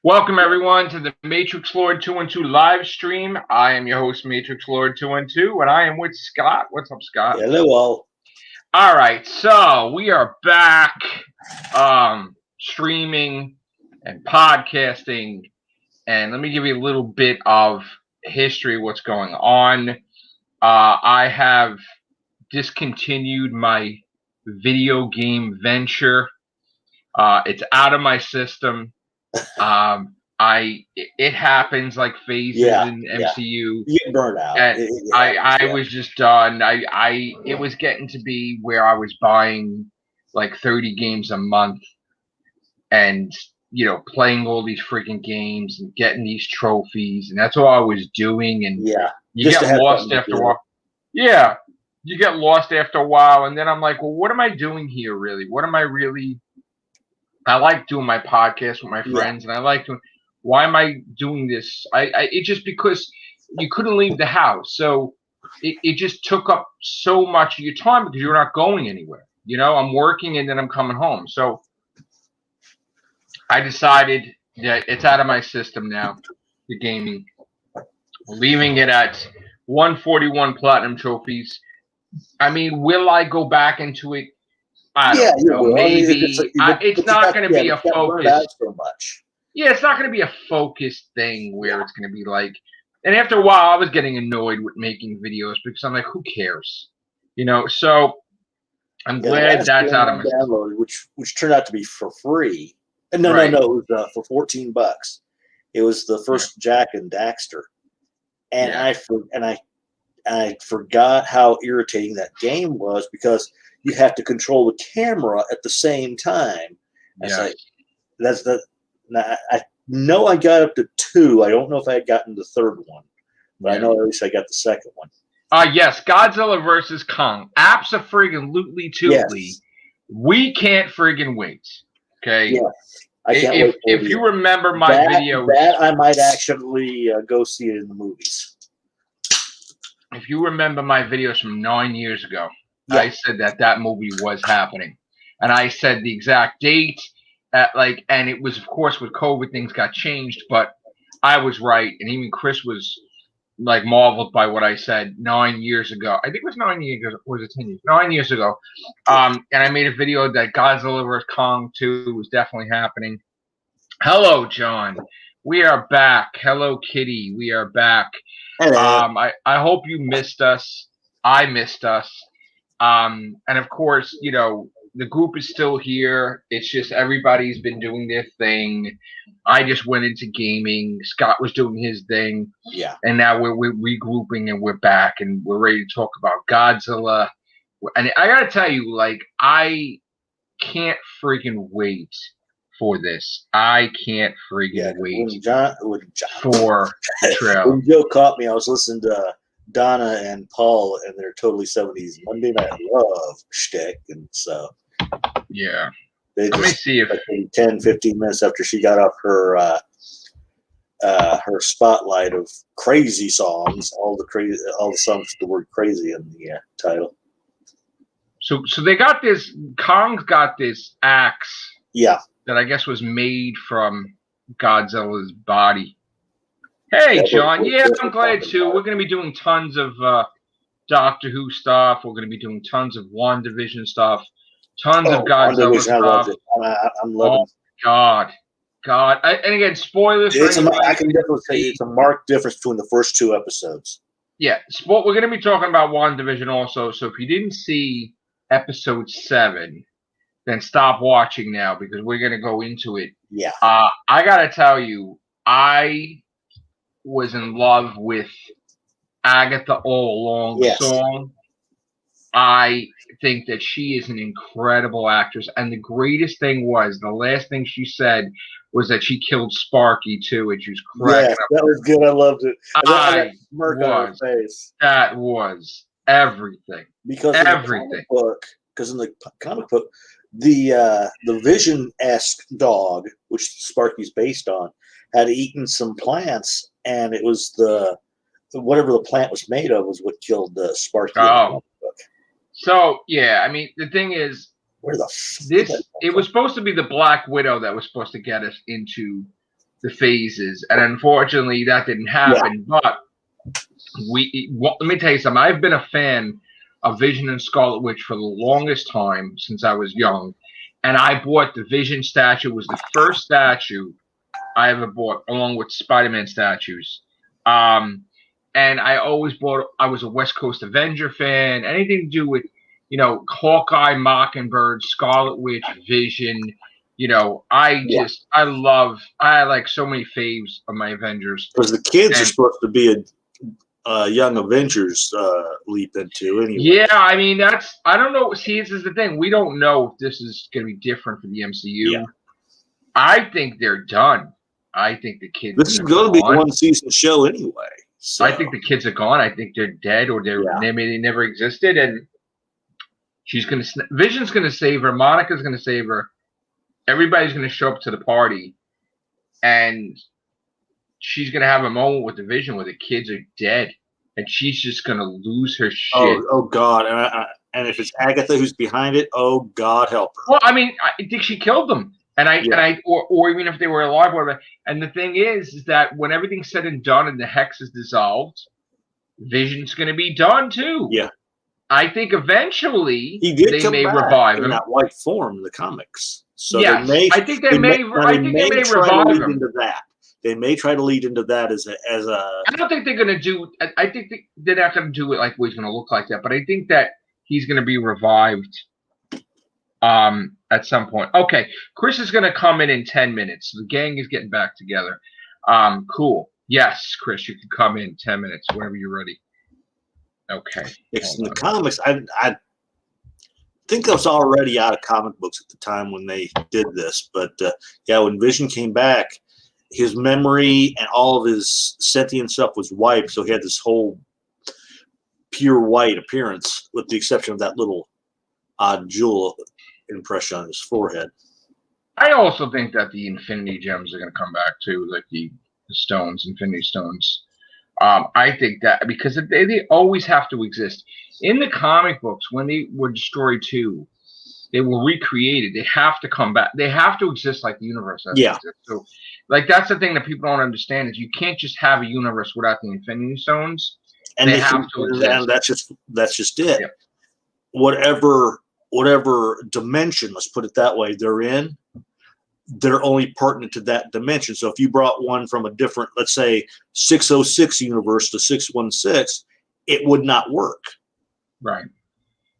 Welcome everyone to the Matrixlord212 Livestream. I am your host, Matrixlord212, and I am with Scott. What's up, Scott? Hello, all. All right, so we are back streaming and podcasting, and let me give you a little bit of history of what's going on. I have discontinued my video game venture. It's out of my system. It happens like phases in MCU. You get burned out. And I was just done. It was getting to be where I was buying like 30 games a month and playing all these freaking games and getting these trophies, and that's all I was doing. And you get lost after a while. Yeah, you get lost after a while, and then I'm like, well, what am I doing here really? What am I really? I like doing my podcast with my friends, and I like doing. Why am I doing this? It just because you couldn't leave the house, so it just took up so much of your time because you're not going anywhere. I'm working and then I'm coming home, so I decided that it's out of my system now. The gaming, leaving it at 141 platinum trophies. I mean, will I go back into it? I don't know. Maybe it's not going to be a focus. So much. Yeah, it's not going to be a focused thing where it's going to be like. And after a while, I was getting annoyed with making videos because I'm like, who cares? So I'm glad that's out of my download, which turned out to be for free. No, it was for $14. It was the first Jack and Daxter, and I forgot how irritating that game was because you have to control the camera at the same time. I know I got up to 2. I don't know if I had gotten the third one, but I know at least I got the second one. Yes, Godzilla versus Kong. Abso-friggin-lutely tootly. Yes. We can't friggin' wait. Okay. Yeah. I can't wait. If you remember my video, that I might actually go see it in the movies. If you remember my videos from 9 years ago, I said that movie was happening, and I said the exact date. And it was, of course, with COVID, things got changed, but I was right, and even Chris was like marveled by what I said 9 years ago. I think it was 9 years ago. Or was it 10 years? 9 years ago. And I made a video that Godzilla vs. Kong 2 was definitely happening. Hello, John. We are back. Hello, Kitty. We are back. Hello. I hope you missed us. I missed us. And of course, the group is still here. It's just everybody's been doing their thing. I just went into gaming. Scott was doing his thing. Yeah. And now we're regrouping and we're back and we're ready to talk about Godzilla. And I gotta tell you, I can't freaking wait for this. I can't freaking wait for the trailer. When Joe caught me, I was listening to Donna and Paul and their totally 70s Monday Night Love shtick, and so let me see if 10-15 minutes after she got off her spotlight of crazy songs, all the songs with the word crazy in the title. So they got this. Kong's got this axe. Yeah. That I guess was made from Godzilla's body. Hey, John. Yeah, I'm glad too. We're going to be doing tons of Doctor Who stuff. We're going to be doing tons of WandaVision stuff. Tons of Godzilla stuff. I'm loving it. God. And again, spoilers. I can definitely say it's a marked difference between the first 2 episodes. Yeah. We're going to be talking about WandaVision also. So if you didn't see episode 7, then stop watching now because we're going to go into it. Yeah. I got to tell you, I was in love with Agatha all along the song. I think that she is an incredible actress. And the greatest thing was, the last thing she said was that she killed Sparky too, and she was cracking up. That was good. I loved it. That was everything. Because in the comic book, the Vision-esque dog, which Sparky's based on, had eaten some plants, and it was whatever the plant was made of was what killed the Sparky. Oh. So yeah, I mean the thing is, where the it was supposed to be the Black Widow that was supposed to get us into the phases, and unfortunately that didn't happen. Yeah. But let me tell you something. I've been a fan of Vision and Scarlet Witch for the longest time since I was young, and I bought the Vision statue. It was the first statue I ever bought, along with Spider-Man statues. And I always bought. I was a West Coast Avenger fan. Anything to do with, Hawkeye, Mockingbird, Scarlet Witch, Vision. I like so many faves of my Avengers. Because the kids are supposed to be a young Avengers leap into anyway. Yeah, I mean, I don't know. See, this is the thing. We don't know if this is going to be different for the MCU. Yeah. I think they're done. I think the kids. This is going to be a one-season show anyway. So. I think the kids are gone. I think they're dead, or they never existed. And Vision's going to save her. Monica's going to save her. Everybody's going to show up to the party, and she's going to have a moment with the Vision where the kids are dead, and she's just going to lose her shit. Oh God! And if it's Agatha who's behind it, oh God, help her. Well, I mean, I think she killed them, or even if they were alive, whatever. And the thing is that when everything's said and done, and the hex is dissolved, Vision's going to be done too. Yeah. I think eventually they may revive him in that white form in the comics. So yes, I think they may revive him. Into that. They may try to lead into that as a. I don't think they're going to do. I think they're not going to do it like he's going to look like that. But I think that he's going to be revived. At some point. Okay, Chris is going to come in 10 minutes. The gang is getting back together. Cool. Yes, Chris, you can come in 10 minutes whenever you're ready. Okay. It's in the comics. I think I was already out of comic books at the time when they did this, but when Vision came back, his memory and all of his sentient stuff was wiped, so he had this whole pure white appearance, with the exception of that little odd jewel impression on his forehead. I also think that the Infinity Gems are going to come back too, like the stones, Infinity Stones. I think that because they always have to exist. In the comic books, when they were destroyed too, they were recreated. They have to come back. They have to exist like the universe has to exist. So, like, that's the thing that people don't understand is you can't just have a universe without the Infinity Stones. And they have to exist. And that's just it. Yep. Whatever dimension, let's put it that way, they're in, they're only pertinent to that dimension. So if you brought one from a different, let's say 606 universe to 616, it would not work. Right.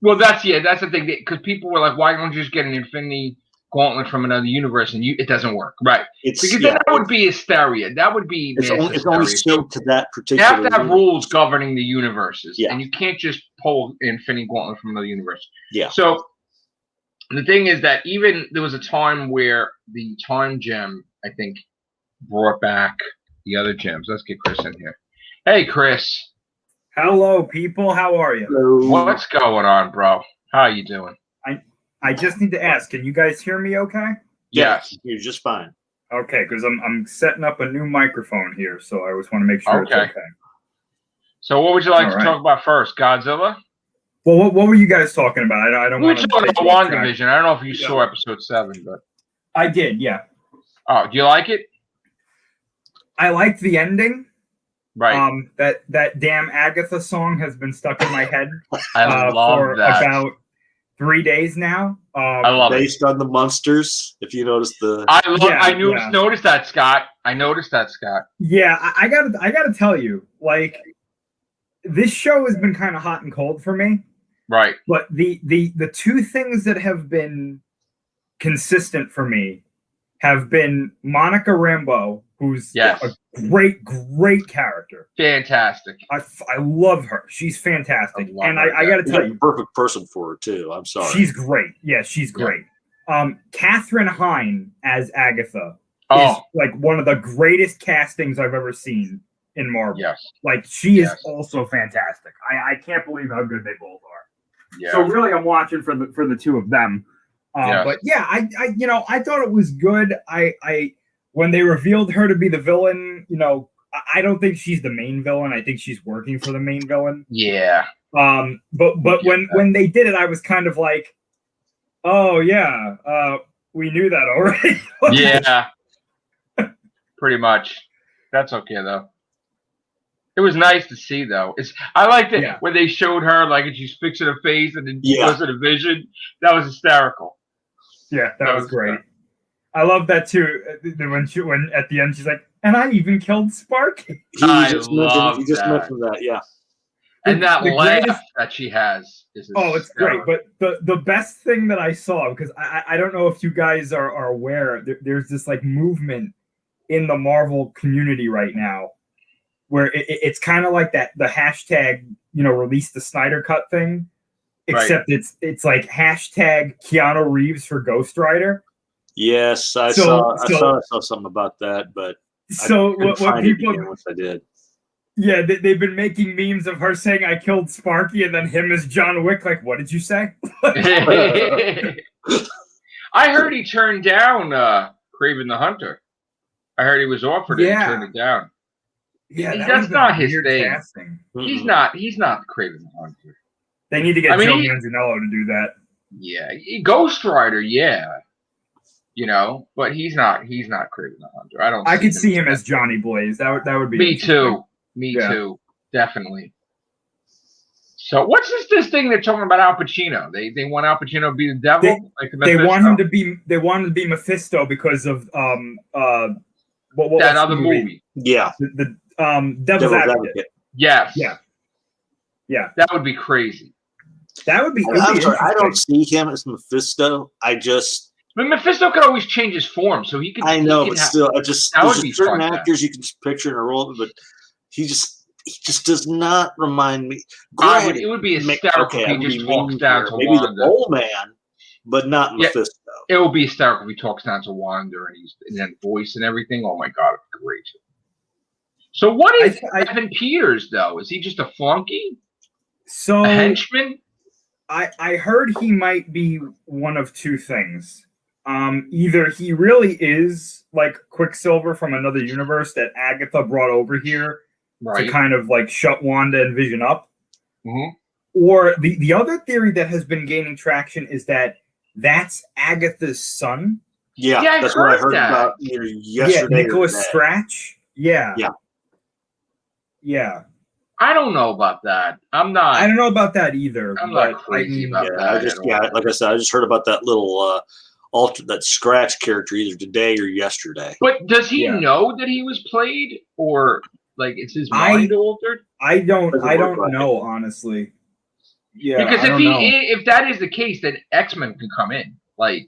Well, that's the thing, because people were like, why don't you just get an Infinity Gauntlet from another universe, and it doesn't work, right? Because then that would be hysteria. That would be it's only still to that particular. You have to have rules governing the universes, and you can't just pull Infinity Gauntlet from another universe. Yeah. So the thing is that even there was a time where the Time Gem, I think, brought back the other gems. Let's get Chris in here. Hey, Chris. Hello, people. How are you? Hello. What's going on, bro? How are you doing? I just need to ask, can you guys hear me okay? Yes. You're just fine. Okay, because I'm setting up a new microphone here, so I always want to make sure it's okay. So what would you like to talk about first? Godzilla? Well, what were you guys talking about? I don't want to. We were talking about WandaVision. I don't know if you saw episode 7, but I did, yeah. Oh, do you like it? I liked the ending. Right. That damn Agatha song has been stuck in my head I love for that. About 3 days now. I love based on the monsters. If you notice the, noticed that, Scott. I noticed that, Scott. Yeah, I gotta tell you, like, this show has been kind of hot and cold for me. Right. But the two things that have been consistent for me have been Monica Rambeau, who's a great character. Fantastic. I love her. She's fantastic. And I got to tell you, perfect person for her too. I'm sorry. She's great. Yeah, she's great. Katherine Hein as Agatha is like one of the greatest castings I've ever seen in Marvel. Yes. Like, she is also fantastic. I can't believe how good they both are. Yeah. So really, I'm watching for the two of them. But yeah, I thought it was good. I when they revealed her to be the villain, I don't think she's the main villain. I think she's working for the main villain. Yeah. But when they did it, I was kind of like, oh yeah, we knew that already. Yeah. pretty much. That's okay though. It was nice to see though. I liked it when they showed her like and she's fixing her face and then goes to the vision. That was hysterical. Yeah, that was great. I love that too. When at the end she's like, and I even killed Sparky. He just mentioned that, yeah. And that laugh that she has is it's great. But the best thing that I saw, because I don't know if you guys are aware, there's this like movement in the Marvel community right now where it's kind of like that the hashtag, release the Snyder Cut thing, except it's like hashtag Keanu Reeves for Ghost Rider. Yes, I saw something about that, but what people once I did. Yeah, they've been making memes of her saying I killed Sparky and then him as John Wick. Like, what did you say? I heard he turned down Kraven the Hunter. I heard he was offered it and turned it down. Yeah, that's not his thing. Mm-hmm. He's not Kraven the Hunter. They need to get Joe Manganiello to do that. Yeah, Ghost Rider, but he's not Kraven the Hunter. I could see him as Johnny Blaze. That would be me too. Me too, definitely. So what's this thing they're talking about Al Pacino? They want Al Pacino to be the devil? They want him to be. They want him to be Mephisto because of that other movie. Yeah, the Devil's Advocate. Yes. Yeah. That would be crazy. That would be. I'm sorry, I don't see him as Mephisto. But Mephisto could always change his form, so he could. I know, but still, there's certain actors you can just picture in a role, but he just does not remind me. It would be hysterical if he just talks down to maybe Wanda. The Mole Man, but not Mephisto. It would be hysterical if he talks down to Wanda and then voice and everything. Oh my god, it'd be great. So what is Evan Peters though? Is he just a flunky? So a henchman? I heard he might be one of two things. Either he really is like Quicksilver from another universe that Agatha brought over here to kind of like shut Wanda and Vision up. Mm-hmm. Or the other theory that has been gaining traction is that's Agatha's son. Yeah, that's what I heard about yesterday. Yeah, Nicholas Scratch. Yeah. I don't know about that. I don't know about that either. I'm not crazy about that. Like I said, I just heard about that little that Scratch character either today or yesterday. But does he know that he was played, or like is his mind altered? I don't know, honestly. Yeah, because if that is the case, then X-Men can come in. Like,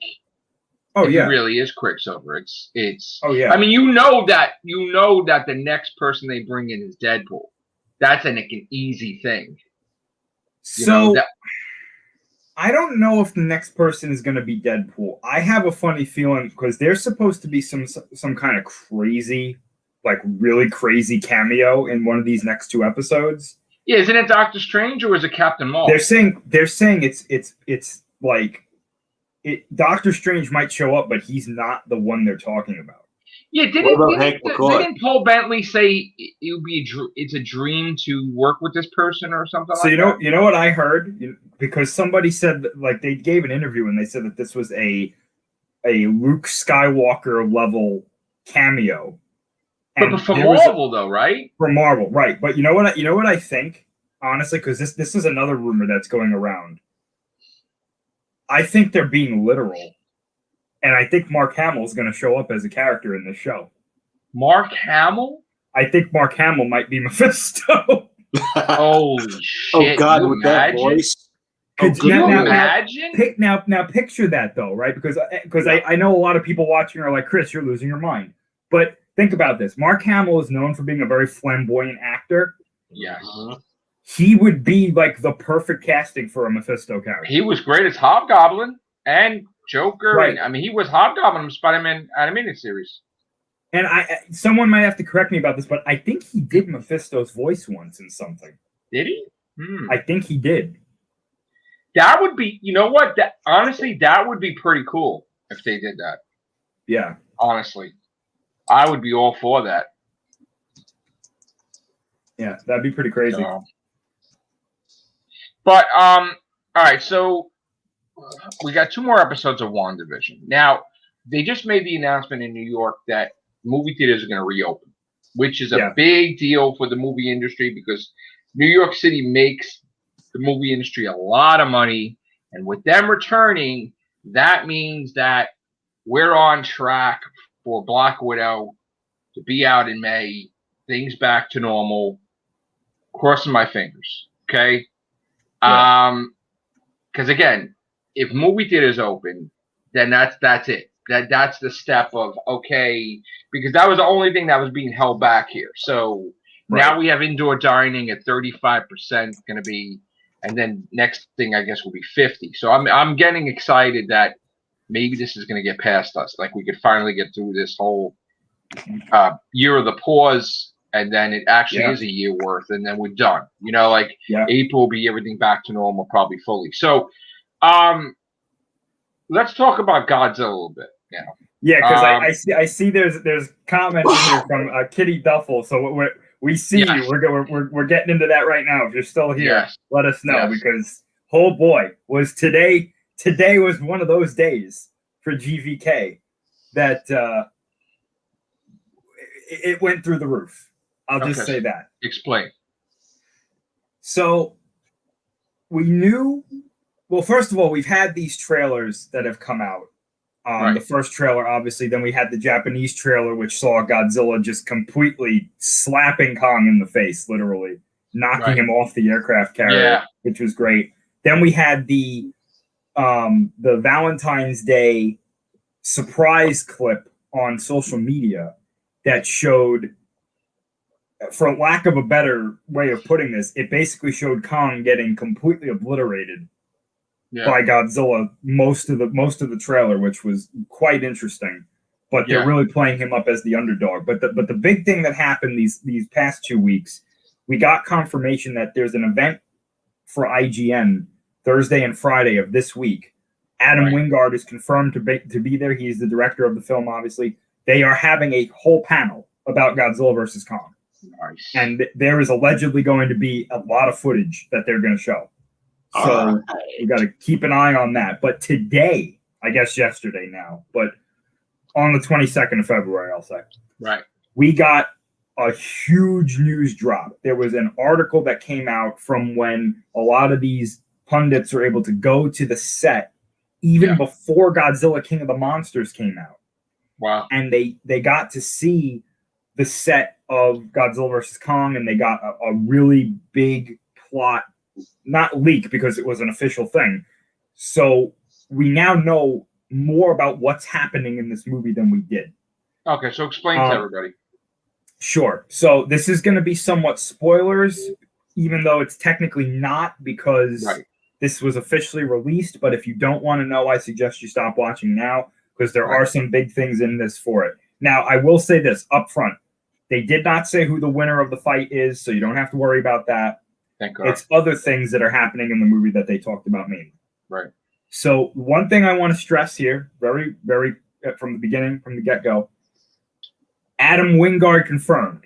he really is Quicksilver. It's. Oh yeah. I mean, you know that the next person they bring in is Deadpool. That's an easy thing. I don't know if the next person is going to be Deadpool. I have a funny feeling because there's supposed to be some kind of crazy, like really crazy cameo in one of these next two episodes. Yeah, isn't it Doctor Strange or is it Captain Marvel? They're saying it's like Doctor Strange might show up, but he's not the one they're talking about. Yeah, didn't Paul Bentley say it's a dream to work with this person or something? So you know what I heard, because somebody said that, like they gave an interview and they said that this was a Luke Skywalker level cameo. But for Marvel though, right? For Marvel, right? But you know what I think, honestly, because this is another rumor that's going around. I think they're being literal. And I think Mark Hamill is going to show up as a character in this show. Mark Hamill? I think Mark Hamill might be Mephisto. Holy shit! Oh God, with that voice. Could you imagine? Now picture that though, right? Because I know a lot of people watching are like, Chris, you're losing your mind. But think about this: Mark Hamill is known for being a very flamboyant actor. Yes. He would be like the perfect casting for a Mephisto character. He was great as Hobgoblin and Joker. Right. I mean, he was Hobgoblin in Spider-Man animated series. And someone might have to correct me about this, but I think he did Mephisto's voice once in something. Did he? I think he did. That would be, you know what? Honestly, that would be pretty cool if they did that. Yeah. Honestly. I would be all for that. Yeah, that'd be pretty crazy. But, all right, so we got 2 more episodes of WandaVision. Now, they just made the announcement in New York that movie theaters are going to reopen, which is a big deal for the movie industry because New York City makes the movie industry a lot of money. And with them returning, that means that we're on track for Black Widow to be out in May, things back to normal. Crossing my fingers, okay? Because again, if movie theaters open, then that's it. That's the step of okay, because that was the only thing that was being held back here. So now we have indoor dining at 35% going to be, and then next thing I guess will be 50. So I'm getting excited that maybe this is going to get past us. Like we could finally get through this whole year of the pause, and then it actually is a year worth, and then we're done. You know, like April will be everything back to normal, probably fully. So, let's talk about Godzilla a little bit now. Yeah, because I see there's comments here from Kitty Duffel. So we see you. We're getting into that right now. If you're still here, let us know because oh boy, was today was one of those days for GVK that it went through the roof. I'll just say that. Explain. So we knew. Well, first of all, we've had these trailers that have come out. The first trailer, obviously. Then we had the Japanese trailer, which saw Godzilla just completely slapping Kong in the face, literally knocking him off the aircraft carrier, which was great. Then we had the Valentine's Day surprise clip on social media that showed, for lack of a better way of putting this, it basically showed Kong getting completely obliterated by Godzilla most of the trailer, which was quite interesting. But they're really playing him up as the underdog. But the big thing that happened these past 2 weeks, we got confirmation that there's an event for IGN Thursday and Friday of this week. Adam Wingard is confirmed to be there. He's the director of the film, obviously. They are having a whole panel about Godzilla versus Kong. Nice. And there is allegedly going to be a lot of footage that they're going to show. So we got to keep an eye on that. But today, I guess yesterday now, but on the 22nd of February, I'll say. We got a huge news drop. There was an article that came out from when a lot of these pundits are able to go to the set even before Godzilla King of the Monsters came out. Wow. And they got to see the set of Godzilla versus Kong, and they got a really big plot, not leak because it was an official thing. So we now know more about what's happening in this movie than we did. Okay, so explain to everybody. Sure. So this is going to be somewhat spoilers, even though it's technically not because this was officially released. But if you don't want to know, I suggest you stop watching now because there are some big things in this for it. Now, I will say this up front. They did not say who the winner of the fight is, so you don't have to worry about that. Thank God. It's other things that are happening in the movie that they talked about mainly. Right. So one thing I want to stress here, very, very from the beginning, from the get-go, Adam Wingard confirmed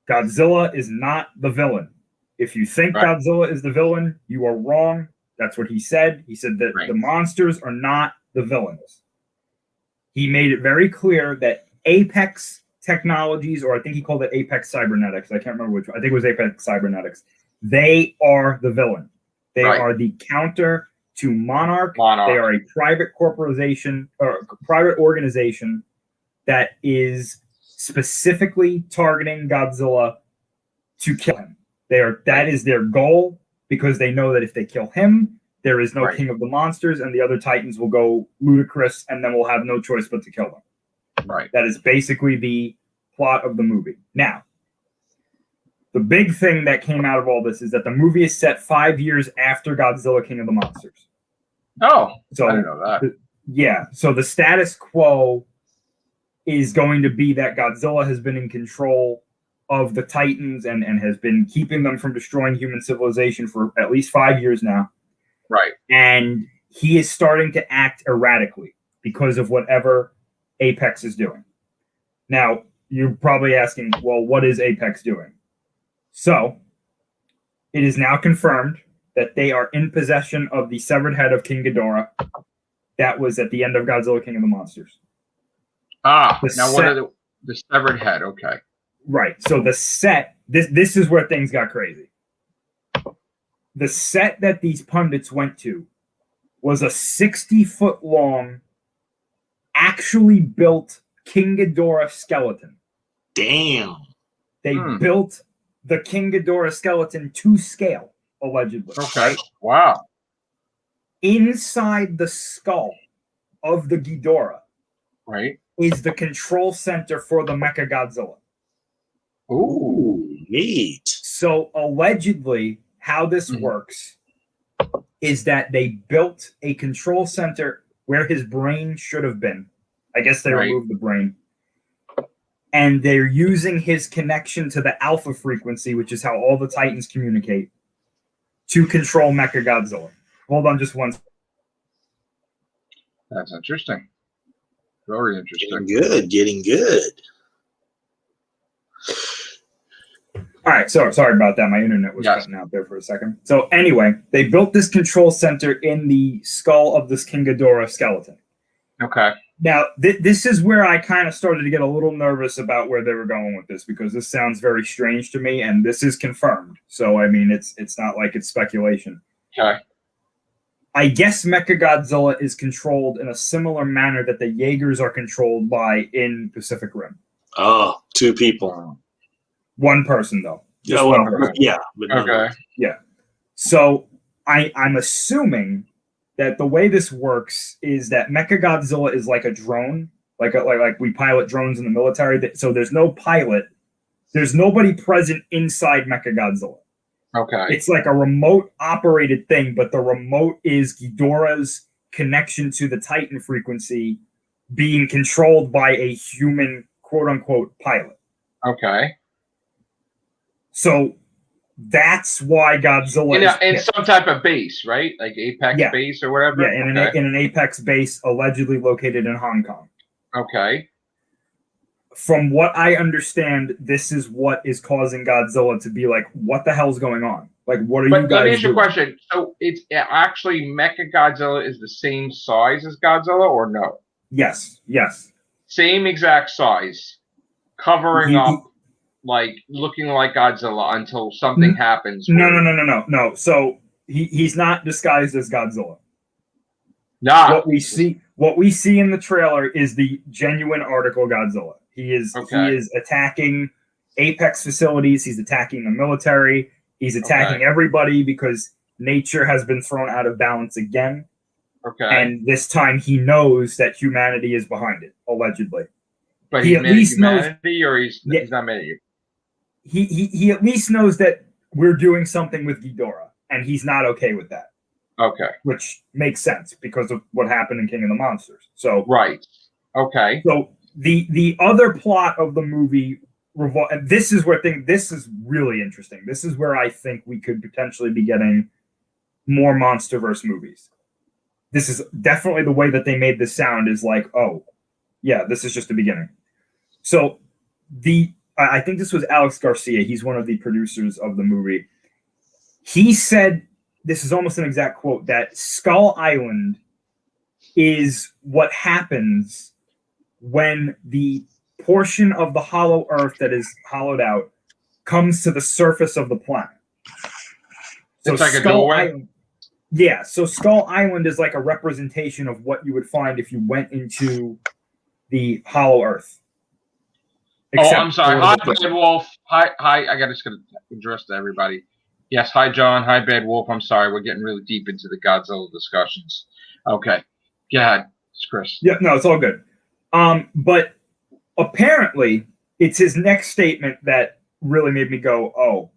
Godzilla is not the villain. If you think Godzilla is the villain, you are wrong. That's what he said. He said that the monsters are not the villains. He made it very clear that Apex Technologies, or I think he called it Apex Cybernetics. I can't remember which one. I think it was Apex Cybernetics. They are the villain. They are the counter to Monarch. They are a private corporation or private organization that is specifically targeting Godzilla to kill him. That is their goal because they know that if they kill him, there is no King of the Monsters, and the other Titans will go ludicrous, and then we'll have no choice but to kill them. Right. That is basically the plot of the movie. Now, the big thing that came out of all this is that the movie is set 5 years after Godzilla King of the Monsters. Oh, so I didn't know that. So the status quo is going to be that Godzilla has been in control of the Titans and has been keeping them from destroying human civilization for at least 5 years now. Right. And he is starting to act erratically because of whatever Apex is doing. Now, you're probably asking, well, what is Apex doing? So, it is now confirmed that they are in possession of the severed head of King Ghidorah that was at the end of Godzilla King of the Monsters. Now what are The severed head, okay. Right. So the set, this is where things got crazy. The set that these pundits went to was a 60-foot long, actually built King Ghidorah skeleton. Damn. They built the King Ghidorah skeleton to scale, allegedly. Okay. Wow. Inside the skull of the Ghidorah, right, is the control center for the Mechagodzilla. Ooh, neat. So allegedly, how this works is that they built a control center where his brain should have been. I guess they removed the brain. And they're using his connection to the alpha frequency, which is how all the Titans communicate, to control Mechagodzilla. Hold on just one second. That's interesting. Very interesting. Getting good. All right, sorry about that. My internet was cutting out there for a second. So anyway, they built this control center in the skull of this King Ghidorah skeleton. Okay. Now, this is where I kind of started to get a little nervous about where they were going with this, because this sounds very strange to me, and this is confirmed. So, I mean, it's not like it's speculation. Okay. I guess Mechagodzilla is controlled in a similar manner that the Jaegers are controlled by in Pacific Rim. Oh, 2 people. One person, though. Yeah, well, yeah. Okay. Yeah. So I'm assuming that the way this works is that Mechagodzilla is like a drone, like we pilot drones in the military. So there's no pilot. There's nobody present inside Mechagodzilla. Okay. It's like a remote operated thing, but the remote is Ghidorah's connection to the Titan frequency being controlled by a human, quote unquote, pilot. Okay. So that's why Godzilla in some type of base, right? Like Apex base or whatever? Yeah, in an Apex base allegedly located in Hong Kong. Okay. From what I understand, this is what is causing Godzilla to be like, what the hell's going on? Like, what are you guys doing? Let me ask you a question. So it's actually Mechagodzilla is the same size as Godzilla or no? Yes. Same exact size. Covering up, like, looking like Godzilla until something happens. No. So he's not disguised as Godzilla. Nah. What we see in the trailer is the genuine article Godzilla. He is attacking Apex facilities. He's attacking the military. He's attacking everybody because nature has been thrown out of balance again. Okay. And this time he knows that humanity is behind it, allegedly. But he at least knows, or he's not mad at you. He at least knows that we're doing something with Ghidorah, and he's not okay with that. Okay. Which makes sense because of what happened in King of the Monsters. So right. Okay. So the other plot of the movie and this is really interesting. This is where I think we could potentially be getting more MonsterVerse movies. This is definitely the way that they made this sound is like, oh, yeah, this is just the beginning. So I think this was Alex Garcia. He's one of the producers of the movie. He said, this is almost an exact quote, that Skull Island is what happens when the portion of the hollow earth that is hollowed out comes to the surface of the planet. So it's like a doorway? Yeah, so Skull Island is like a representation of what you would find if you went into the hollow earth. I'm sorry. Hi, Bad Wolf. Hi. I got to address to everybody. Yes, hi, John. Hi, Bad Wolf. I'm sorry. We're getting really deep into the Godzilla discussions. Okay. Go ahead. It's Chris. Yeah, no, it's all good. But apparently, it's his next statement that really made me go, oh,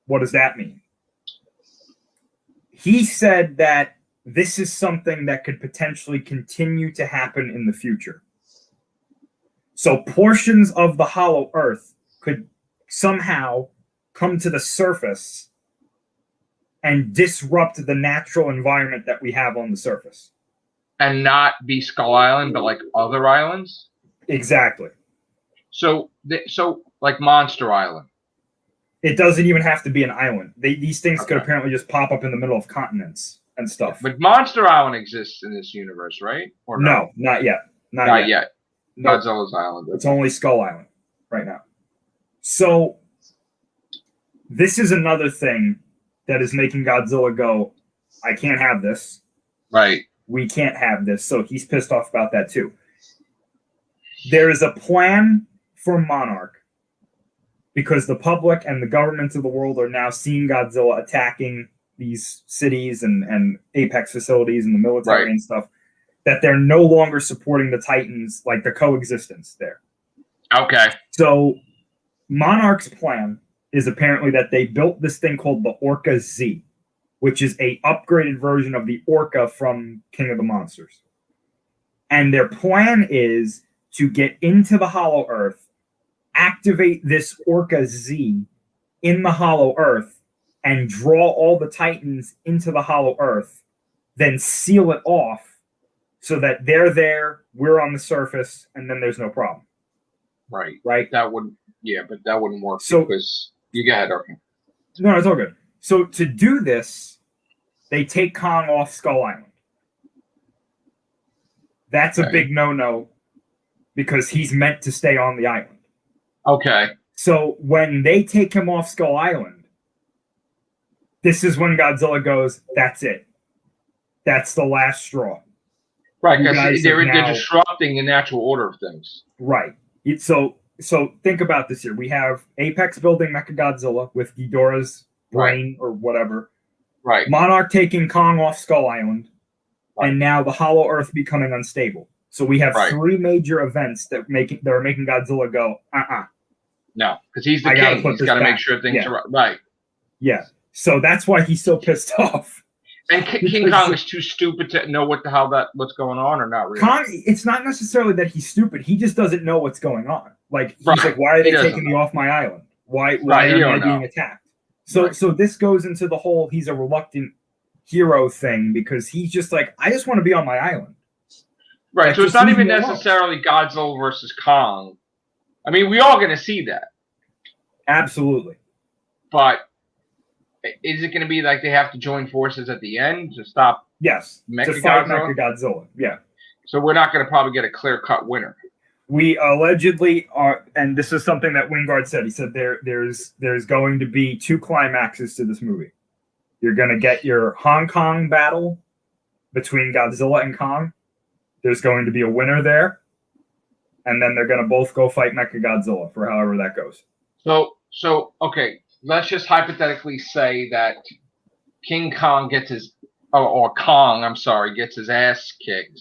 what does that mean? He said that this is something that could potentially continue to happen in the future. So portions of the hollow earth could somehow come to the surface and disrupt the natural environment that we have on the surface. And not be Skull Island, but like other islands? Exactly. So like Monster Island. It doesn't even have to be an island. These things could apparently just pop up in the middle of continents and stuff. But Monster Island exists in this universe, right? Or no, not yet. Not yet. Nope. Godzilla's Island. It's only Skull Island. right now. So this is another thing that is making Godzilla go, I can't have this. Right. We can't have this. So he's pissed off about that too. There is a plan for Monarch because the public and the governments of the world are now seeing Godzilla attacking these cities and Apex facilities and the military and stuff, that they're no longer supporting the Titans, like the coexistence there. Okay. So Monarch's plan is apparently that they built this thing called the Orca Z, which is a upgraded version of the Orca from King of the Monsters. And their plan is to get into the Hollow Earth, activate this Orca Z in the Hollow Earth, and draw all the Titans into the Hollow Earth, then seal it off so that they're there, we're on the surface, and then there's no problem. Right. Right? That wouldn't, but that wouldn't work because you go ahead, okay. No, it's all good. So to do this, they take Kong off Skull Island. That's a big no-no because he's meant to stay on the island. Okay. So when they take him off Skull Island, this is when Godzilla goes, that's it. That's the last straw. Right, because they're disrupting the natural order of things. Right. So think about this here. We have Apex building Mechagodzilla with Ghidorah's brain or whatever. Right. Monarch taking Kong off Skull Island. Right. And now the Hollow Earth becoming unstable. So we have three major events that are making Godzilla go, No, because he's the king. He's got to make sure things are right. Yeah. So that's why he's so pissed off. And King Kong is too stupid to know what's going on, or not really. Kong, it's not necessarily that he's stupid. He just doesn't know what's going on. Like he's like, why are they taking me off my island? Why are they being attacked? So this goes into the whole he's a reluctant hero thing because he's just like, I just want to be on my island. Right. So it's not even necessarily Godzilla versus Kong. I mean, we all going to see that. Absolutely. But is it going to be like they have to join forces at the end to stop? Yes. To fight Mechagodzilla. Yeah. So we're not going to probably get a clear-cut winner. We allegedly are, and this is something that Wingard said. He said there's going to be two climaxes to this movie. You're going to get your Hong Kong battle between Godzilla and Kong. There's going to be a winner there. And then they're going to both go fight Mechagodzilla for however that goes. So okay, let's just hypothetically say that King Kong gets his, or Kong, I'm sorry, gets his ass kicked.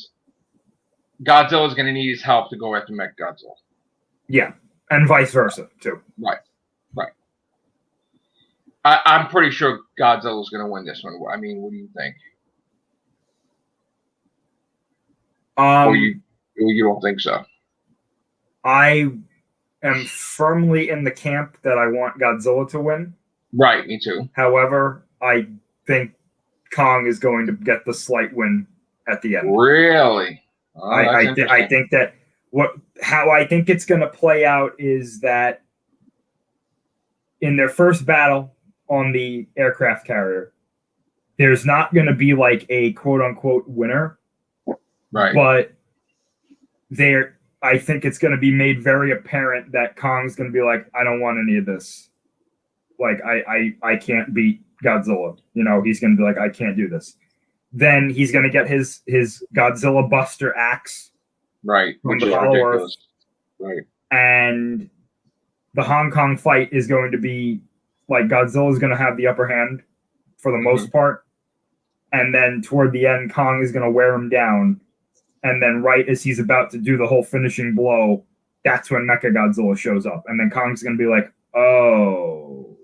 Godzilla's going to need his help to go after Mechagodzilla. Yeah, and vice versa, too. Right. I'm pretty sure Godzilla's going to win this one. I mean, what do you think? Or you don't think so? I am firmly in the camp that I want Godzilla to win. Right, me too. However, I think Kong is going to get the slight win at the end. Really? Oh, I think that how I think it's going to play out is that in their first battle on the aircraft carrier, there's not going to be like a quote unquote winner. Right. But I think it's going to be made very apparent that Kong's going to be like, I don't want any of this. Like, I can't beat Godzilla. You know, he's going to be like, I can't do this. Then he's going to get his Godzilla Buster axe. Right. From the Hollow Earth. Right. And the Hong Kong fight is going to be like Godzilla's going to have the upper hand for the most part. And then toward the end, Kong is going to wear him down. And then right as he's about to do the whole finishing blow, that's when Mechagodzilla shows up. And then Kong's going to be like, oh,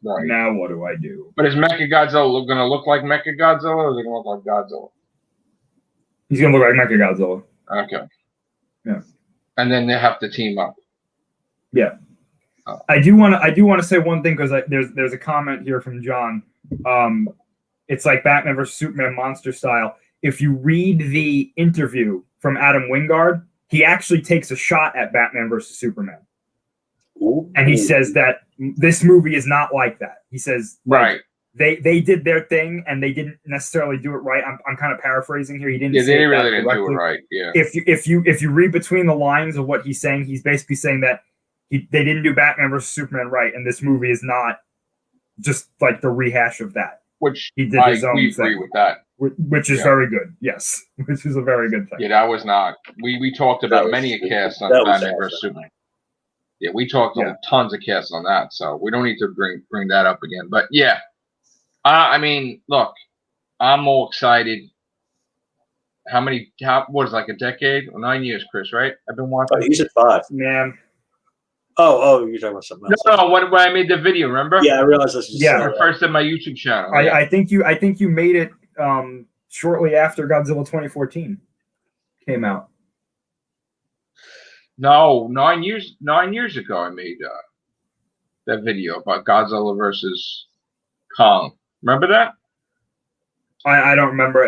now what do I do? But is Mechagodzilla going to look like Mechagodzilla or is he going to look like Godzilla? He's going to look like Mechagodzilla. Okay. Yeah. And then they have to team up. Yeah. Oh. I do want to say one thing because there's a comment here from John. It's like Batman versus Superman monster style. If you read the interview from Adam Wingard, he actually takes a shot at Batman versus Superman. Ooh. And he says that this movie is not like that. He says, right. They did their thing and they didn't necessarily do it right. I'm kind of paraphrasing here. He didn't. Yeah, they really didn't do it right. Yeah. If you read between the lines of what he's saying, he's basically saying that they didn't do Batman versus Superman right, and this movie is not just like the rehash of that. Which he did his own we thing. agree with that. Which is very good. Yes, which is a very good thing. Yeah, that was not. We talked about many a cast on Batman vs Superman. Yeah, we talked on tons of casts on that, so we don't need to bring that up again. But yeah, I mean, look, I'm all excited. What is it, like a decade or 9 years, Chris? Right? I've been watching. Oh, you said 5, man. Oh, you're talking about something else. No, when I made the video, remember? Yeah, I realized this. I first did my YouTube channel. I think you made it shortly after Godzilla 2014 came out. No, 9 years ago I made that video about Godzilla versus Kong. Remember that? I don't remember.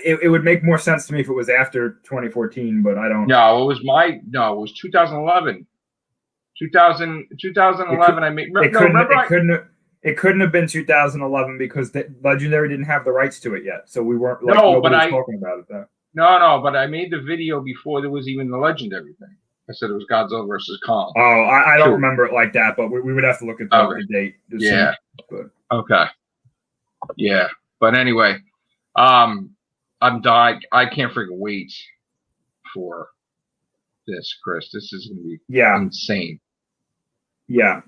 It would make more sense to me if it was after 2014, but I don't. No, it was 2011. 2011. I made. It couldn't have been 2011 because Legendary didn't have the rights to it yet, so we weren't. Like, nobody was talking about it. Though. No, but I made the video before there was even the Legendary thing. I said it was Godzilla versus Kong. Oh, I don't remember it like that, but we would have to look at the date. Yeah. Okay. Yeah, but anyway, I'm dying. I can't freaking wait for this, Chris. This is gonna be insane. Yeah,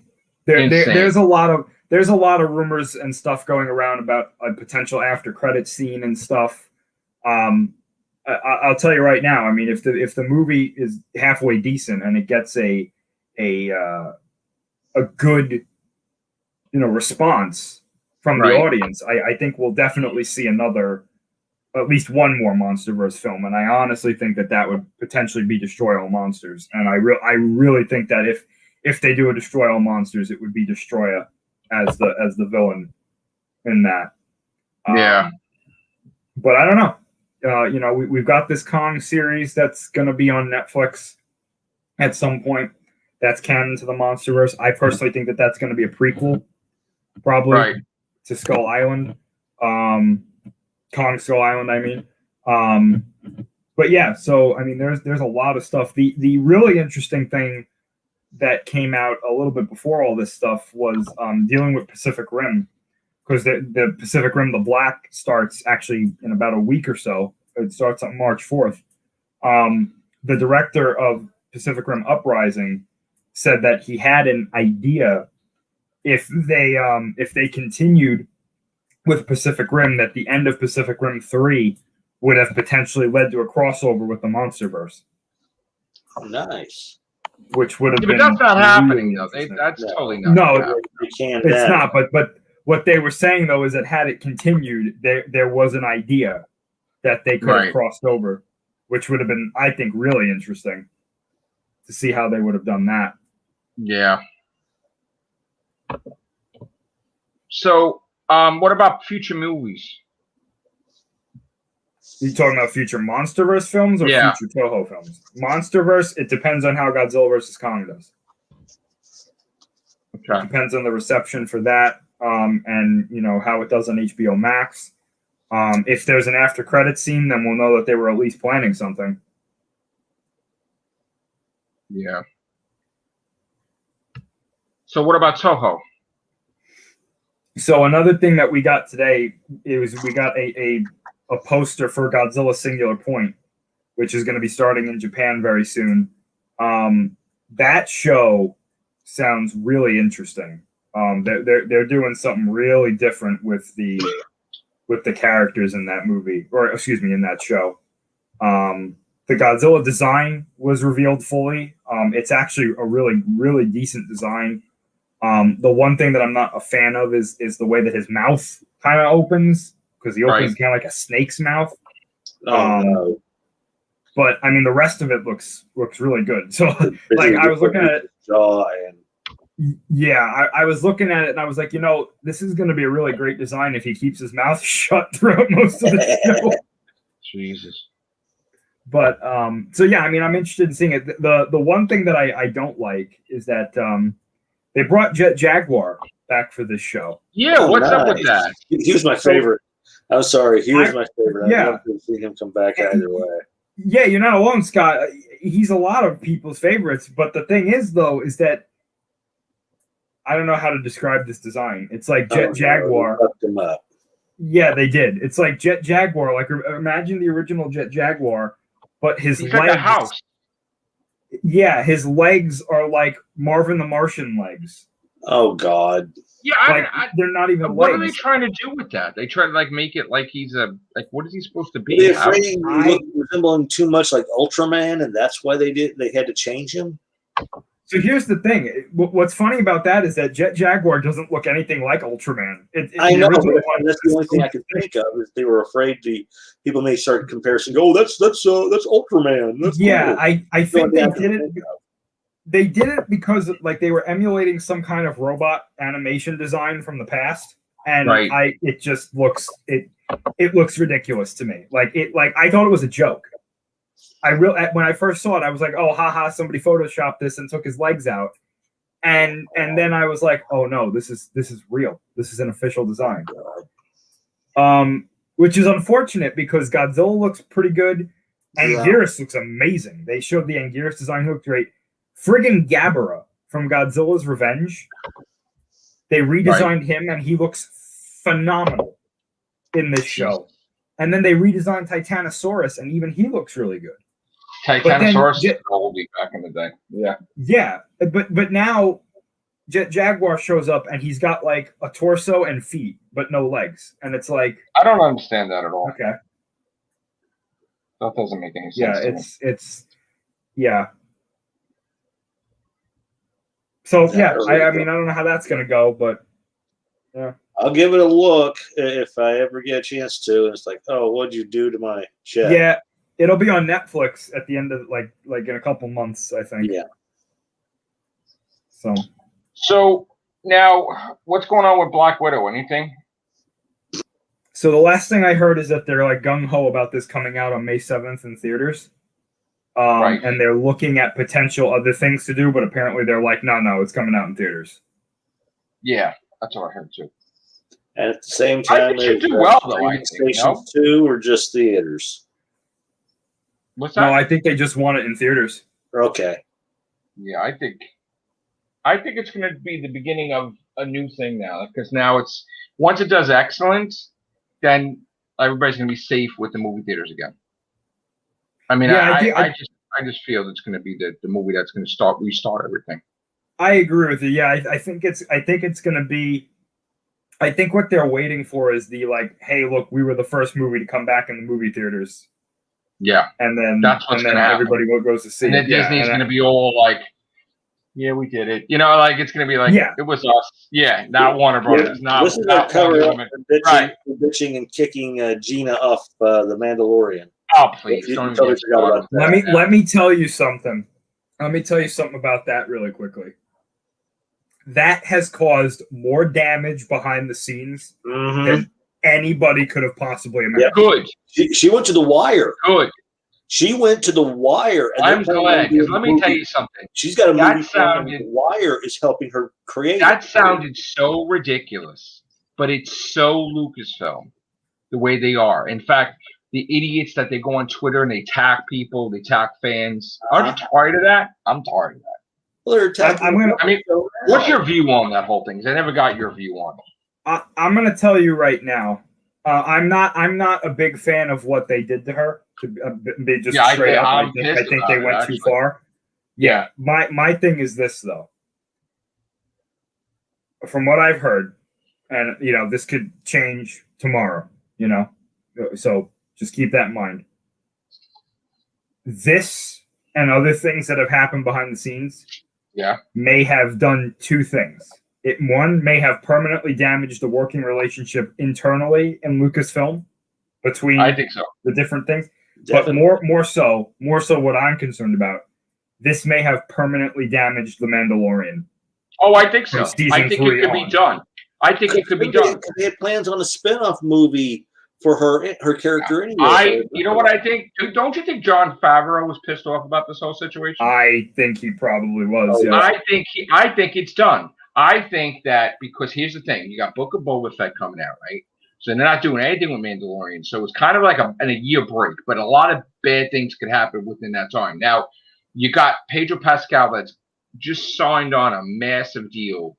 there's a lot of rumors and stuff going around about a potential after credit scene and stuff. I'll tell you right now. I mean, if the movie is halfway decent and it gets a good response from the audience, I think we'll definitely see at least one more MonsterVerse film, and I honestly think that would potentially be Destroy All Monsters, and I really think that if they do a Destroy All Monsters, it would be Destroya as the villain in that. But I don't know. We've got this Kong series that's going to be on Netflix at some point. That's canon to the MonsterVerse. I personally think that that's going to be a prequel, probably to Skull Island, Kong Skull Island. I mean, but yeah. So I mean, there's a lot of stuff. The really interesting thing that came out a little bit before all this stuff was dealing with Pacific Rim, because the Pacific Rim, the Black, starts actually in about a week or so. It starts on March 4th. The director of Pacific Rim Uprising said that he had an idea if they continued with Pacific Rim, that the end of Pacific Rim 3 would have potentially led to a crossover with the MonsterVerse. Nice. Which would have been. But that's not happening, though. That's totally not. No, it's not. But what they were saying, though, is that had it continued, there was an idea that they could have crossed over, which would have been, I think, really interesting to see how they would have done that. Yeah. So, what about future movies? You talking about future MonsterVerse films or future Toho films? MonsterVerse, it depends on how Godzilla vs. Kong does. Okay. It depends on the reception for that, and how it does on HBO Max. If there's an after credit scene, then we'll know that they were at least planning something. Yeah. So what about Toho? So another thing that we got today is we got a poster for Godzilla Singular Point, which is going to be starting in Japan very soon. That show sounds really interesting. They're doing something really different with the characters in that movie, or excuse me, in that show. The Godzilla design was revealed fully. It's actually a really, really decent design. The one thing that I'm not a fan of is the way that his mouth kind of opens, because he opens kind of like a snake's mouth. No. But I mean, the rest of it looks really good. So, like, I was looking at it. Jaw and yeah, I was looking at it and I was like, this is going to be a really great design if he keeps his mouth shut throughout most of the show. Jesus. But so yeah, I mean, I'm interested in seeing it. The one thing that I don't like is that they brought Jet Jaguar back for this show. Yeah, what's up with that? He was my favorite. I'm sorry, he was my favorite. I'd love to see him come back either way. Yeah, you're not alone, Scott. He's a lot of people's favorites. But the thing is, though, is that I don't know how to describe this design. It's like Jet Jaguar. Fucked him up. Yeah, they did. It's like Jet Jaguar. Like imagine the original Jet Jaguar, but his legs. Like a house. Yeah, his legs are like Marvin the Martian legs. Oh God. Yeah, like, they're not even. What legs. are they trying to do with that? They try to like make it like he's a like. What is he supposed to be? They're afraid he looked resembling too much like Ultraman, and that's why they had to change him. So here's the thing. What's funny about that is that Jet Jaguar doesn't look anything like Ultraman. I know. That's the only thing I could think of is they were afraid people may start comparison. Oh, that's Ultraman. That's yeah, cool. I think they did it. They did it because like they were emulating some kind of robot animation design from the past, and it just looks it looks ridiculous to me. Like I thought it was a joke. When I first saw it, I was like, oh, haha, somebody photoshopped this and took his legs out. And then I was like, oh no, this is real. This is an official design. Which is unfortunate because Godzilla looks pretty good. Anguirus looks amazing. They showed the Anguirus design, who looked great. Friggin' Gabara from Godzilla's Revenge. They redesigned him and he looks phenomenal in this show. And then they redesigned Titanosaurus and even he looks really good. Titanosaurus is oldie back in the day. Yeah. Yeah. But now Jet Jaguar shows up and he's got like a torso and feet, but no legs. And it's like I don't understand that at all. Okay. That doesn't make any sense. Yeah. So I mean I don't know how that's gonna go, but yeah. I'll give it a look if I ever get a chance to. And it's like, oh, what'd you do to my jet? Yeah, it'll be on Netflix at the end of like in a couple months, I think. Yeah. So now, what's going on with Black Widow? Anything? So the last thing I heard is that they're like gung ho about this coming out on May 7th in theaters. And they're looking at potential other things to do, but apparently they're like, no, it's coming out in theaters. Yeah, that's what I heard too. And at the same time, they do well though. I think stations too, or just theaters. What's that? No, I think they just want it in theaters. Okay. Yeah, I think it's going to be the beginning of a new thing now, because now it's once it does excellent, then everybody's going to be safe with the movie theaters again. I mean, I just feel it's going to be the movie that's going to restart everything. I agree with you. Yeah, I think it's going to be. I think what they're waiting for is the like, hey, look, we were the first movie to come back in the movie theaters. Yeah, and then that's what's going to happen. Everybody goes to see and it. And then Disney's going to be all like, yeah, we did it. You know, like it's going to be like, it was us. Yeah, not Warner Brothers. Not, this is a cover up for bitching and kicking Gina off The Mandalorian. Oh, please! Let me tell you something. Let me tell you something about that really quickly. That has caused more damage behind the scenes than anybody could have possibly imagined. Yeah, good. She went to the wire. Good. She went to the wire. And I'm glad. Because let me tell you something. She's got a movie. The Wire is helping her create. That sounded so ridiculous, but it's so Lucasfilm, the way they are. In fact, the idiots that they go on Twitter and they attack people, they attack fans. Aren't you tired of that? I'm tired of that. Well, they're attacking. I mean, what's your view on that whole thing? Because I never got your view on it. I'm going to tell you right now. I'm not a big fan of what they did to her. They just straight up. I think they went too far. Yeah. My thing is this though. From what I've heard, and this could change tomorrow. So just keep that in mind. This and other things that have happened behind the scenes, may have done two things. One may have permanently damaged the working relationship internally in Lucasfilm between I think so. The different things. Definitely. But more so what I'm concerned about, this may have permanently damaged The Mandalorian. Oh, I think so. I think it could be done. I think it could be done. They had plans on a spin-off movie for her character anyway. You know what I think? Don't you think Jon Favreau was pissed off about this whole situation? I think he probably was. Yeah. I think it's done. I think that because here's the thing: you got Book of Boba Fett coming out, right? So they're not doing anything with Mandalorian. So it's kind of like a year break, but a lot of bad things could happen within that time. Now, you got Pedro Pascal that's just signed on a massive deal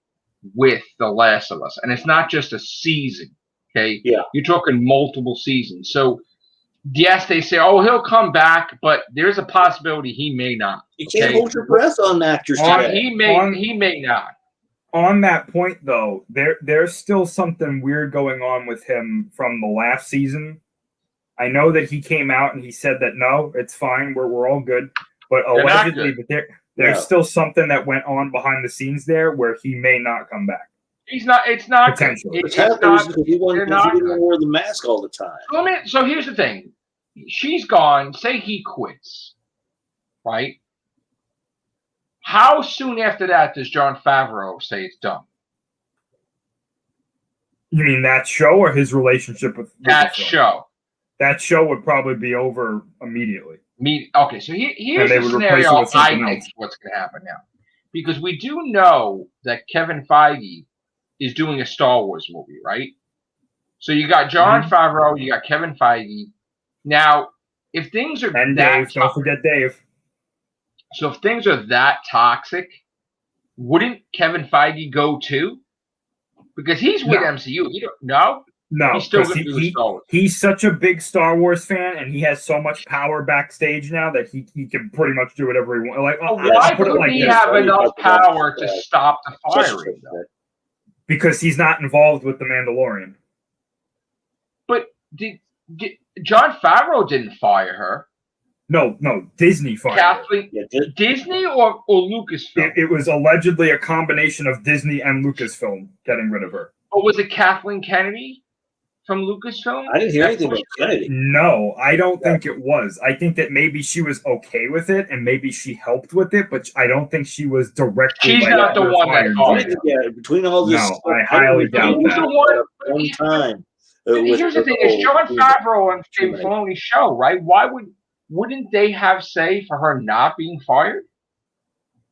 with The Last of Us, and it's not just a season. Okay, you're talking multiple seasons. So yes, they say, "Oh, he'll come back," but there's a possibility he may not. You can't hold your breath on actors today. He may not. On that point, though, there's still something weird going on with him from the last season. I know that he came out and he said that no, it's fine, we're all good. But allegedly, there's still something that went on behind the scenes there where he may not come back. He's not. It's not potentially. He didn't wear the mask all the time. So here's the thing: she's gone. Say he quits, right? How soon after that does Jon Favreau say it's done? You mean that show or his relationship with that show? That show would probably be over immediately. Okay, so here's the scenario I think what's going to happen now. Because we do know that Kevin Feige is doing a Star Wars movie, right? So you got Jon Favreau, you got Kevin Feige. Now, if things are don't forget Dave. So if things are that toxic, wouldn't Kevin Feige go too? Because he's with MCU. You don't know. No, he's still going to do Star Wars. He's such a big Star Wars fan, and he has so much power backstage now that he can pretty much do whatever he wants. Like, why would he have enough power to stop the firing? Because he's not involved with the Mandalorian. But Jon Favreau didn't fire her. No, Disney fired Kathleen, Disney or Lucasfilm? It was allegedly a combination of Disney and Lucasfilm getting rid of her. Or was it Kathleen Kennedy from Lucasfilm? I didn't hear anything about Kennedy. No, I don't think it was. I think that maybe she was okay with it and maybe she helped with it, but I don't think she was directly. She's not the one that fired her. Yeah, between all this, no, I highly doubt that. One time. Here's the thing: it's Jon Favreau on Dave Filoni's show, right? Wouldn't they have say for her not being fired?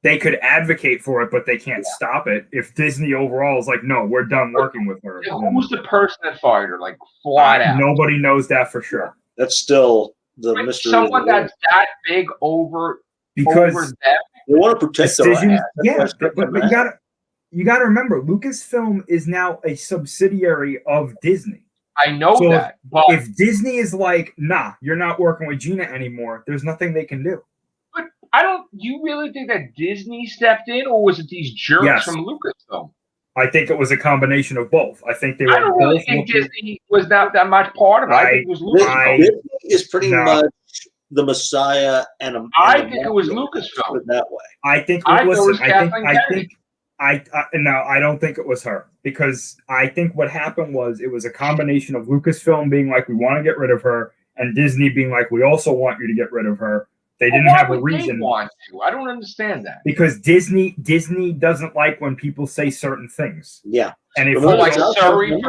They could advocate for it, but they can't stop it. If Disney overall is like, no, we're done working with her. Who's the person that fired her? Like, flat out. Nobody knows that for sure. That's still the mystery. Someone that's that big over them. They want to protect them. Yeah, but you gotta remember, Lucasfilm is now a subsidiary of Disney. I know that. But if Disney is like, nah, you're not working with Gina anymore, there's nothing they can do. But you really think that Disney stepped in, or was it these jerks from Lucasfilm? I think it was a combination of both. I think they were. I don't really think Disney was that much part of it. I think it was Lucasfilm. Disney is pretty much the Messiah, I think it was Lucasfilm that way. I think. I don't think it was her, because I think what happened was it was a combination of Lucasfilm being like, we want to get rid of her, and Disney being like, we also want you to get rid of her. They didn't have a reason. They want to? I don't understand that. Because Disney doesn't like when people say certain things. Yeah. And if from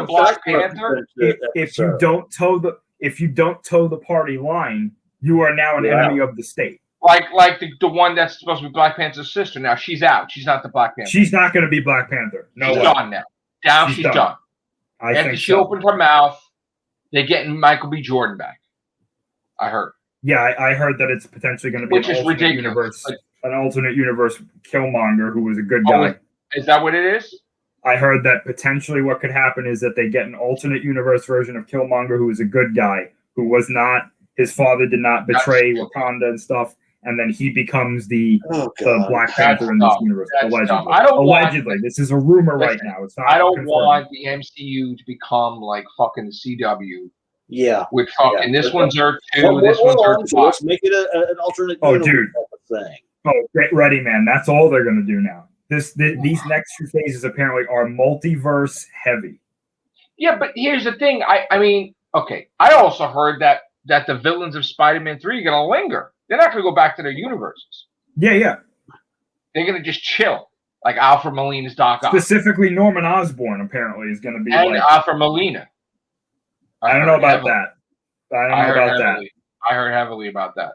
Black Panther, if you don't toe the party line, you are now an enemy of the state. Like the one that's supposed to be Black Panther's sister. Now she's out. She's not the Black Panther. She's not going to be Black Panther. No, she's done now. She's done. After she opened her mouth, they're getting Michael B. Jordan back. I heard. Yeah, I heard that it's potentially going to be an alternate universe Killmonger, who was a good guy. Is that what it is? I heard that potentially what could happen is that they get an alternate universe version of Killmonger, who was a good guy, who was not, his father did not betray Wakanda and stuff, and then he becomes the Black Panther in this universe. Allegedly. This is a rumor right now. It's not confirmed. Want the MCU to become like fucking CW. Yeah, with fucking this one's Earth 2, this one's Earth 5. Let's make it an alternate thing. Oh, get ready, man! That's all they're gonna do now. These next two phases apparently are multiverse heavy. Yeah, but here's the thing. I mean, okay. I also heard that the villains of Spider-Man 3 are gonna linger. They're not gonna go back to their universes. Yeah. They're gonna just chill, like Alfred Molina's Doc Ock. Specifically, Norman Osborn apparently is gonna be and Alfred Molina. I don't know about that. I heard heavily about that.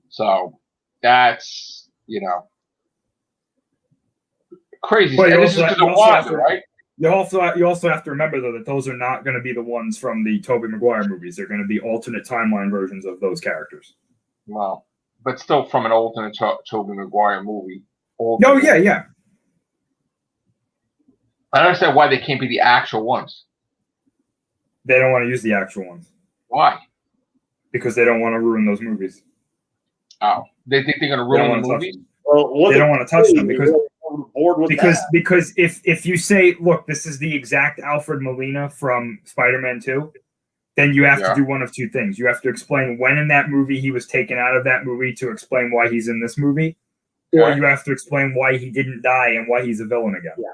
So that's, crazy. But and this is to the water, right? You also have to remember, though, that those are not going to be the ones from the Tobey Maguire movies. They're going to be alternate timeline versions of those characters. Well, but still from an alternate Tobey Maguire movie. No, yeah. I don't understand why they can't be the actual ones. They don't want to use the actual ones. Why? Because they don't want to ruin those movies. Oh, they think they're going to ruin the movies? Well, they don't want to touch them because if you say, look, this is the exact Alfred Molina from Spider-Man 2, then you have to do one of two things. You have to explain when in that movie he was taken out of that movie to explain why he's in this movie, or you have to explain why he didn't die and why he's a villain again. Yeah.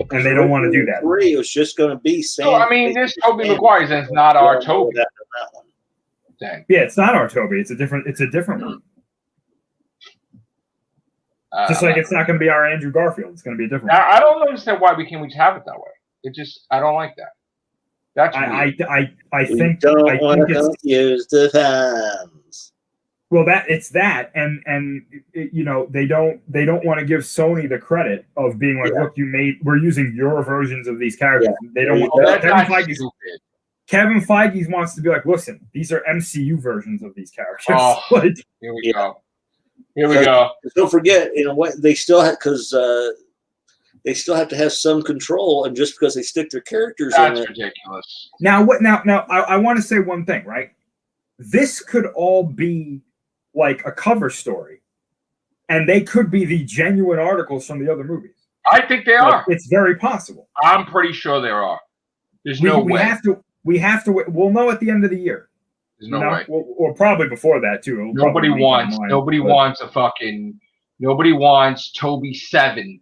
And they don't want to do that. It was just going to be Sam. So, I mean, this Tobey Maguire's and it's not our Tobey. Dang. Yeah, it's not our Tobey. It's a different one. Just like it's not going to be our Andrew Garfield. It's going to be a different one. I don't understand why we can't have it that way. It just, I don't like that. That's weird. I think don't want to confuse the fans. Well, it's that, and you know, they don't want to give Sony the credit of being like, look, we're using your versions of these characters. Yeah. They don't want Kevin Feige wants to be like, listen, these are MCU versions of these characters. Oh, like, here we go. Here we go. Don't forget, in a way, they still have they still have to have some control, and just because they stick their characters in it. That's ridiculous. Now, I want to say one thing, right? This could all be like a cover story, and they could be the genuine articles from the other movies. I think they are. It's very possible. I'm pretty sure there are. There's no way. We have to. We'll know at the end of the year. There's no way. Or probably before that too. Nobody wants Toby 7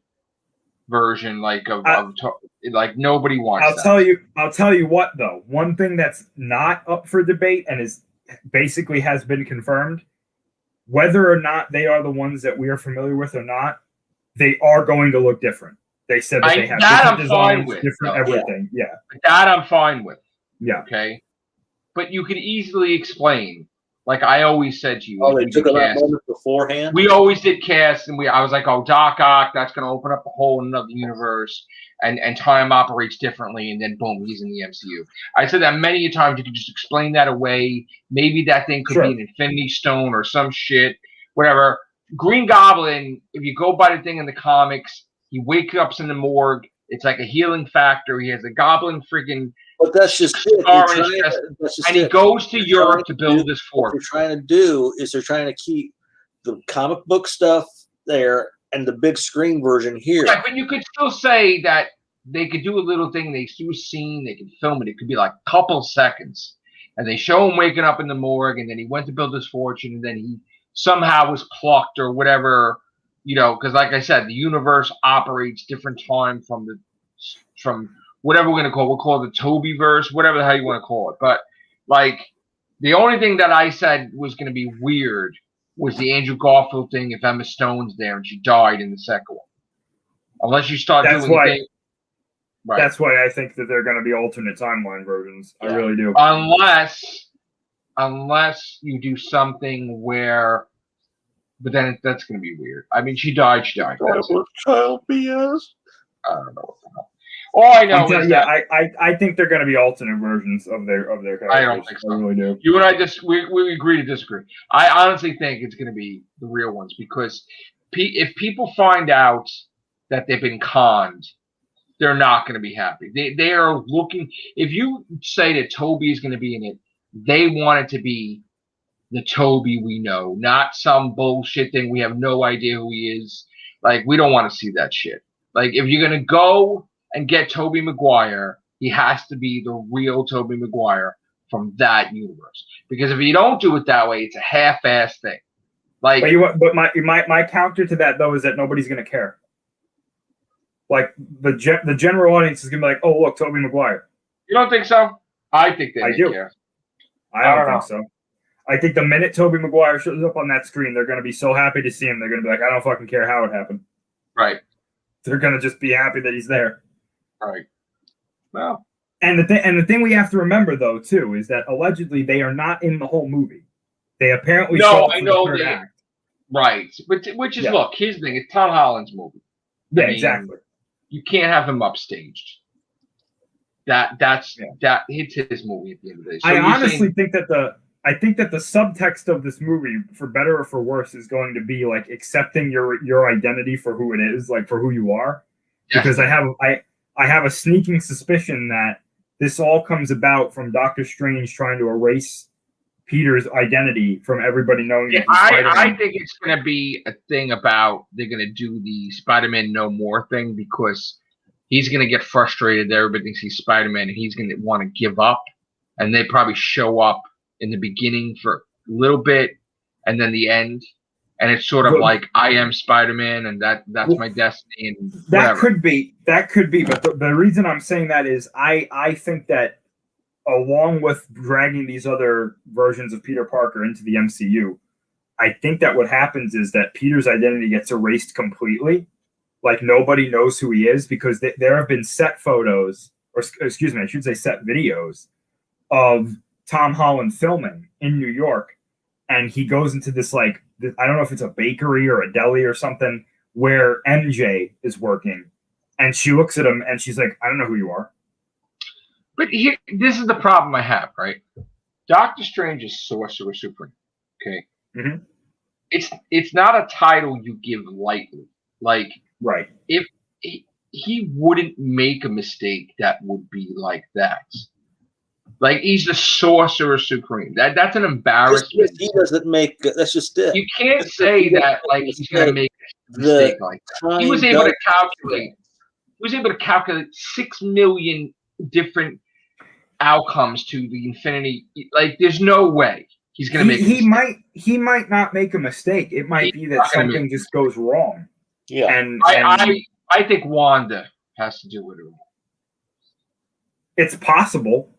version like nobody wants. I'll tell you what though. One thing that's not up for debate and is basically has been confirmed, whether or not they are the ones that we are familiar with or not, they are going to look different. They said that they have different designs, different everything. Yeah. That I'm fine with. Yeah. Okay. But you could easily explain, like I always said to you. Oh, they took a moment beforehand? We always did casts, and I was like, oh, Doc Ock, that's going to open up a hole in another universe, and time operates differently, and then boom, he's in the MCU. I said that many a times. You could just explain that away. Maybe that thing could be an Infinity Stone or some shit, whatever. Green Goblin, if you go by the thing in the comics, he wakes up in the morgue. It's like a healing factor. He has a goblin freaking... But that's just it. He goes to Europe to build this fort. What they're trying to do is they're trying to keep the comic book stuff there and the big screen version here. Yeah, but you could still say that they could do a little thing. They do a scene. They could film it. It could be like a couple seconds. And they show him waking up in the morgue, and then he went to build his fortune, and then he somehow was plucked or whatever. You know, because like I said, the universe operates different time from whatever we're going to call it. We'll call it the Tobyverse, whatever the hell you want to call it. But, like, the only thing that I said was going to be weird was the Andrew Garfield thing if Emma Stone's there and she died in the second one. Unless you start doing the thing. Right. That's why I think that they're going to be alternate timeline versions. Yeah. I really do. Unless you do something where... But then that's going to be weird. I mean, she died. That was child BS. I don't know what the hell. All I know is that I think they're going to be alternate versions of their characters. I don't think so. I really do. You and I we agree to disagree. I honestly think it's going to be the real ones because if people find out that they've been conned, they're not going to be happy. They are looking. If you say that Toby is going to be in it, they want it to be the Toby we know, not some bullshit thing. We have no idea who he is. Like, we don't want to see that shit. Like, if you're going to go and get Tobey Maguire, he has to be the real Tobey Maguire from that universe. Because if you don't do it that way, it's a half-ass thing. Like, but my counter to that though is that nobody's going to care. Like the general audience is going to be like, "Oh, look, Tobey Maguire." You don't think so? I think they do. Care. I don't think so. I think the minute Tobey Maguire shows up on that screen, they're going to be so happy to see him. They're going to be like, "I don't fucking care how it happened." Right. They're going to just be happy that he's there. Right. Well. And the thing we have to remember though too is that allegedly they are not in the whole movie. They apparently I know the third act. Right. Which is look, here's the thing, it's Tom Holland's movie. Yeah, exactly. You can't have him upstaged. That hits his movie at the end of the day. So I honestly think that I think that the subtext of this movie, for better or for worse, is going to be like accepting your identity for who it is, like for who you are. Yeah. Because I have a sneaking suspicion that this all comes about from Doctor Strange trying to erase Peter's identity from everybody knowing that he's Spider-Man. I think it's going to be a thing about they're going to do the Spider-Man No More thing because he's going to get frustrated that everybody thinks he's Spider-Man and he's going to want to give up. And they probably show up in the beginning for a little bit and then the end. And it's sort of like, I am Spider-Man and that's my destiny. And that could be. But the reason I'm saying that is I think that along with dragging these other versions of Peter Parker into the MCU, I think that what happens is that Peter's identity gets erased completely. Like nobody knows who he is because there have been set photos, or excuse me, I should say set videos of Tom Holland filming in New York. And he goes into this, like, I don't know if it's a bakery or a deli or something, where MJ is working. And she looks at him and she's like, I don't know who you are. But this is the problem I have, right? Doctor Strange is Sorcerer Supreme, okay? Mm-hmm. It's not a title you give lightly. Like, right. If he wouldn't make a mistake that would be like that. Like, he's the Sorcerer Supreme. That's an embarrassment. He doesn't make. That's just it. You can't say that like he's going to make a mistake like that. He was able to calculate. He was able to calculate 6 million different outcomes to the infinity. Like, there's no way he's going to make. He might not make a mistake. It might be that something just goes wrong. Yeah, and I think Wanda has to do with it. It's possible.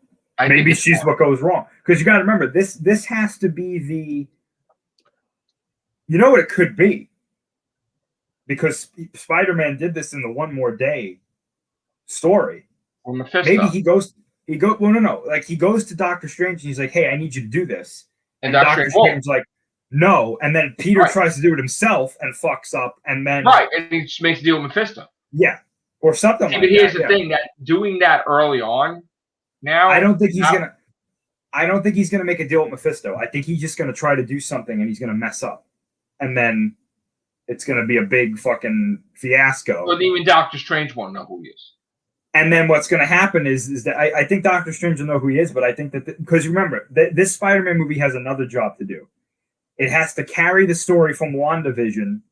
Maybe she's what goes wrong. Because you got to remember, this has to be the... You know what it could be? Because Spider-Man did this in the One More Day story. Or Mephisto. Maybe he goes... Well, no. Like, he goes to Doctor Strange and he's like, hey, I need you to do this. And Doctor Strange's like, no. And then Peter tries to do it himself and fucks up. And then... Right, and he just makes a deal with Mephisto. Yeah. Or something like that. But here's the thing, that doing that early on... Now, I don't think he's gonna make a deal with Mephisto. I think he's just gonna try to do something and he's gonna mess up, and then it's gonna be a big fucking fiasco. Well, even Doctor Strange won't know who he is. And then what's gonna happen is that I think Doctor Strange will know who he is, but I think that because remember this Spider-Man movie has another job to do. It has to carry the story from WandaVision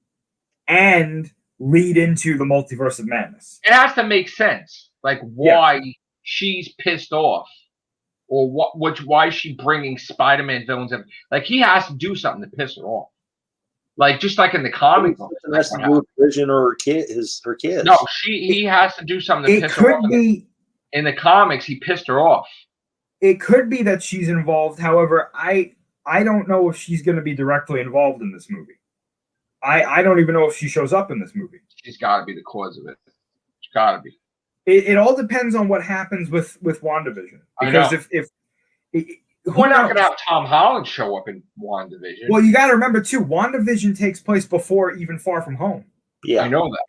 and lead into the Multiverse of Madness. It has to make sense, like why. Yeah. She's pissed off, or why is she bringing Spider-Man villains in? Like, he has to do something to piss her off. Like, just like in the comic book. It has to do with Vision or her kids. No, he has to do something to piss her off. In the comics, he pissed her off. It could be that she's involved. However, I don't know if she's going to be directly involved in this movie. I don't even know if she shows up in this movie. She's got to be the cause of it. She's got to be. It all depends on what happens with WandaVision. Because if we're not going to have Tom Holland show up in WandaVision. Well, you got to remember too, WandaVision takes place before even Far From Home. Yeah, I know that.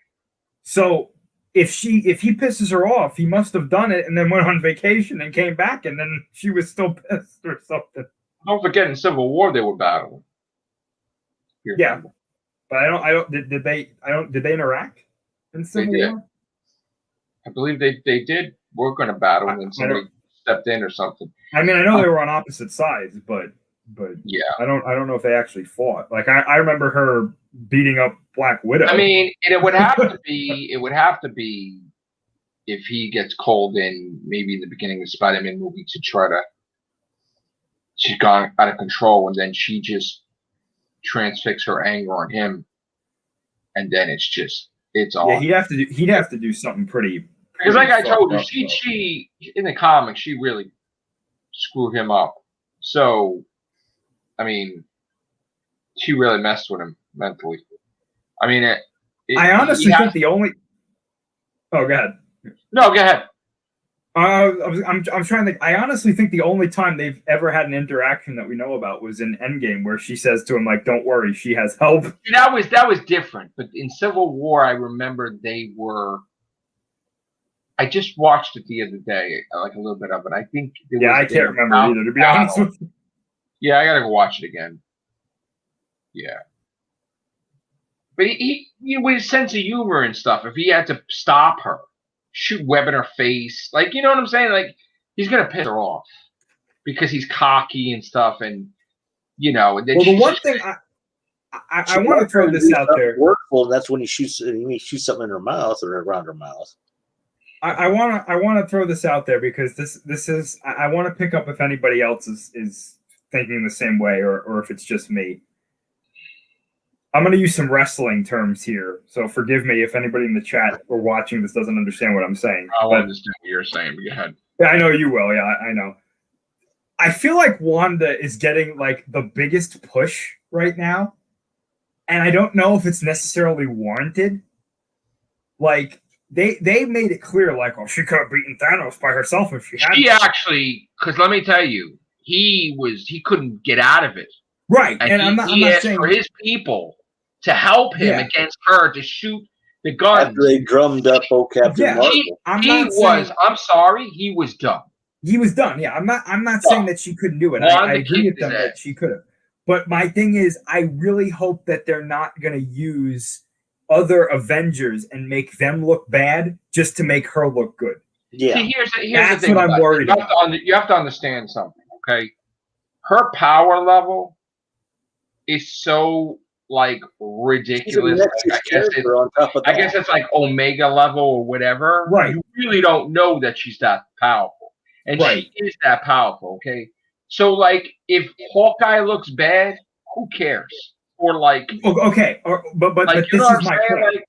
So if he pisses her off, he must have done it and then went on vacation and came back, and then she was still pissed or something. Don't forget, in Civil War they were battling. Yeah, but did they interact in Civil War? I believe they did work on a battle and then somebody stepped in or something. I mean, I know they were on opposite sides, but yeah, I don't know if they actually fought. Like I remember her beating up Black Widow. I mean, it would have to be if he gets called in maybe in the beginning of the Spider-Man movie to try to. She's gone out of control, and then she just transfixes her anger on him, and then it's all. Yeah, he'd have to do something pretty. Because like I told you, she in the comics she really screwed him up. So, I mean, she really messed with him mentally. I mean, I honestly think the only. Oh, go ahead. No, go ahead. I'm trying to think. I honestly think the only time they've ever had an interaction that we know about was in Endgame, where she says to him, like, "Don't worry, she has help." That was different. But in Civil War, I remember they were. I just watched it the other day, like a little bit of it. I think. I can't remember either, to be honest with you. Yeah, I gotta go watch it again. Yeah. But he with his sense of humor and stuff, if he had to stop her, shoot web in her face, like, you know what I'm saying? Like, he's gonna piss her off because he's cocky and stuff, and you know. And then well, the one thing I want to throw this out there. Workful, and that's when he shoots something in her mouth or around her mouth. I want to throw this out there because this is I want to pick up if anybody else is thinking the same way or if it's just me. I'm going to use some wrestling terms here, so forgive me if anybody in the chat or watching this doesn't understand what I'm saying. I'll understand what you're saying. Go ahead. Yeah, I know you will. Yeah, I know. I feel like Wanda is getting like the biggest push right now, and I don't know if it's necessarily warranted. Like they made it clear, like, oh, she could have beaten Thanos by herself if she had. She actually, because let me tell you, he couldn't get out of it. Right, and I'm not asked saying for his people to help him against her to shoot the guns. After they drummed up Captain Marvel. I'm sorry, he was done. He was done. Yeah, I'm not saying that she couldn't do it. I agree with them that she could have. But my thing is, I really hope that they're not going to use other Avengers and make them look bad just to make her look good. Yeah, see, here's that's the thing what I'm worried about. You have to understand something, okay? Her power level is so like ridiculous. Like, I guess it's like Omega level or whatever. Right. You really don't know that she's that powerful, and she is that powerful. Okay. So like, if Hawkeye looks bad, who cares? Or like, okay, but like, this is my point.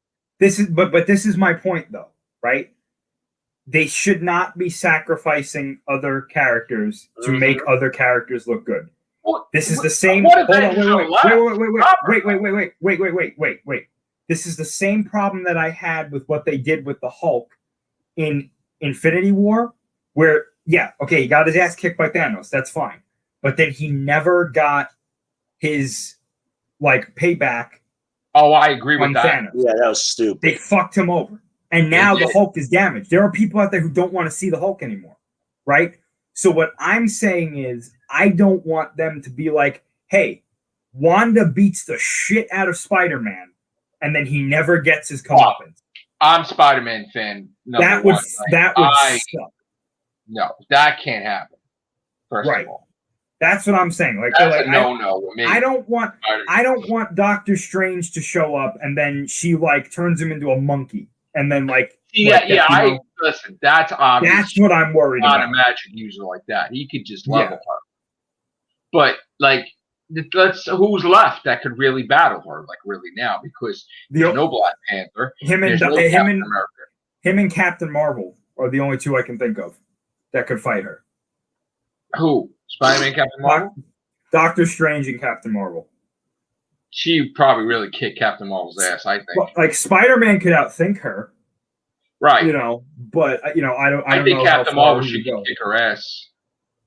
Like, this is my point though, right? They should not be sacrificing other characters to make other characters look good. This is the same. Hold on, wait. This is the same problem that I had with what they did with the Hulk in Infinity War, where he got his ass kicked by Thanos. That's fine, but then he never got his like payback. Oh, I agree with that. Thanos. Yeah, that was stupid. They fucked him over, and now the Hulk is damaged. There are people out there who don't want to see the Hulk anymore, right? So what I'm saying is, I don't want them to be like, hey, Wanda beats the shit out of Spider-Man, and then he never gets his comeuppance. I'm Spider-Man fan. That would suck. No, that can't happen. First of all, that's what I'm saying. Like, that's a no with me. I don't want Doctor Strange to show up and then she like turns him into a monkey and then like. Listen, that's obvious. That's what I'm worried about. Not a magic user like that. He could just level her. But like, who's left that could really battle her, like really now? Because there's no Black Panther. Him and Captain Marvel are the only two I can think of that could fight her. Who? Spider-Man, Captain Marvel? Doctor Strange and Captain Marvel. She probably really kicked Captain Marvel's ass, I think. Well, like Spider-Man could outthink her. Right. But I don't think Captain Marvel should kick her ass.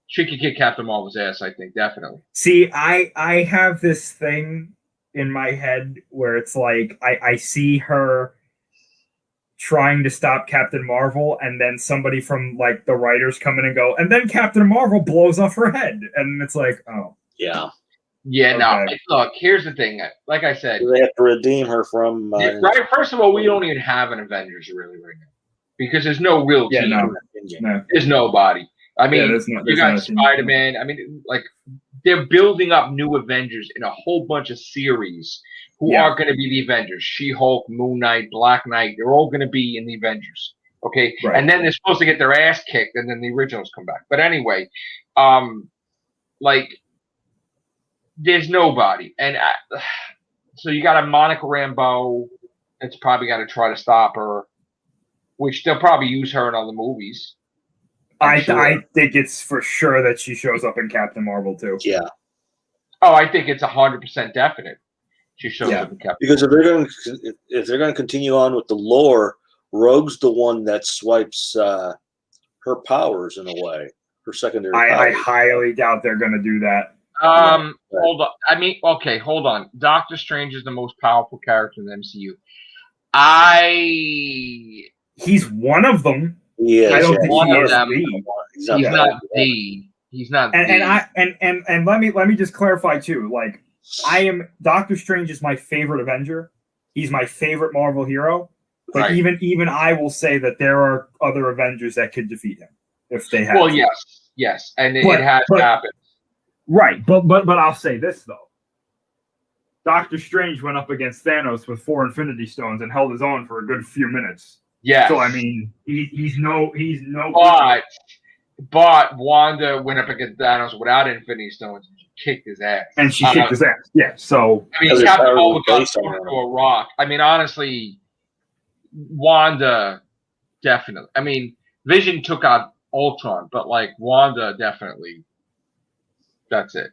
She could kick Captain Marvel's ass, I think, definitely. See, I have this thing in my head where it's like I see her trying to stop Captain Marvel, and then somebody from like the writers come in and go, and then Captain Marvel blows off her head, and it's like, oh yeah. Yeah, no. Look, here's the thing. Like I said, they have to redeem her from. Right. First of all, we don't even have an Avengers really right now because there's no real team. No. There's nobody. I mean, you got Spider-Man. I mean, like they're building up new Avengers in a whole bunch of series who are going to be the Avengers. She-Hulk, Moon Knight, Black Knight. They're all going to be in the Avengers. Okay, and then they're supposed to get their ass kicked, and then the originals come back. But anyway, like. There's nobody, and so you got a Monica Rambeau that's probably got to try to stop her, which they'll probably use her in other movies. I think it's for sure that she shows up in Captain Marvel too. Yeah. Oh, I think it's 100% definite. She shows up in Captain. Because if they're going to continue on with the lore, Rogue's the one that swipes her powers in a way, her secondary. I highly doubt they're going to do that. Hold on. I mean, okay, hold on. Doctor Strange is the most powerful character in the MCU. He's one of them. Yeah, I don't think one he of is them. He's not the. He's not. And let me just clarify too. Like, Doctor Strange is my favorite Avenger. He's my favorite Marvel hero. But even I will say that there are other Avengers that could defeat him if they have. Well, yes, and it has happened. Right, but I'll say this though. Doctor Strange went up against Thanos with 4 Infinity Stones and held his own for a good few minutes. Yeah. So I mean, he's no. But Wanda went up against Thanos without Infinity Stones and kicked his ass. And she kicked his ass. Yeah. So I mean, Captain Marvel got thrown to a rock. I mean, honestly, Wanda definitely. I mean, Vision took out Ultron, but like Wanda definitely. That's it.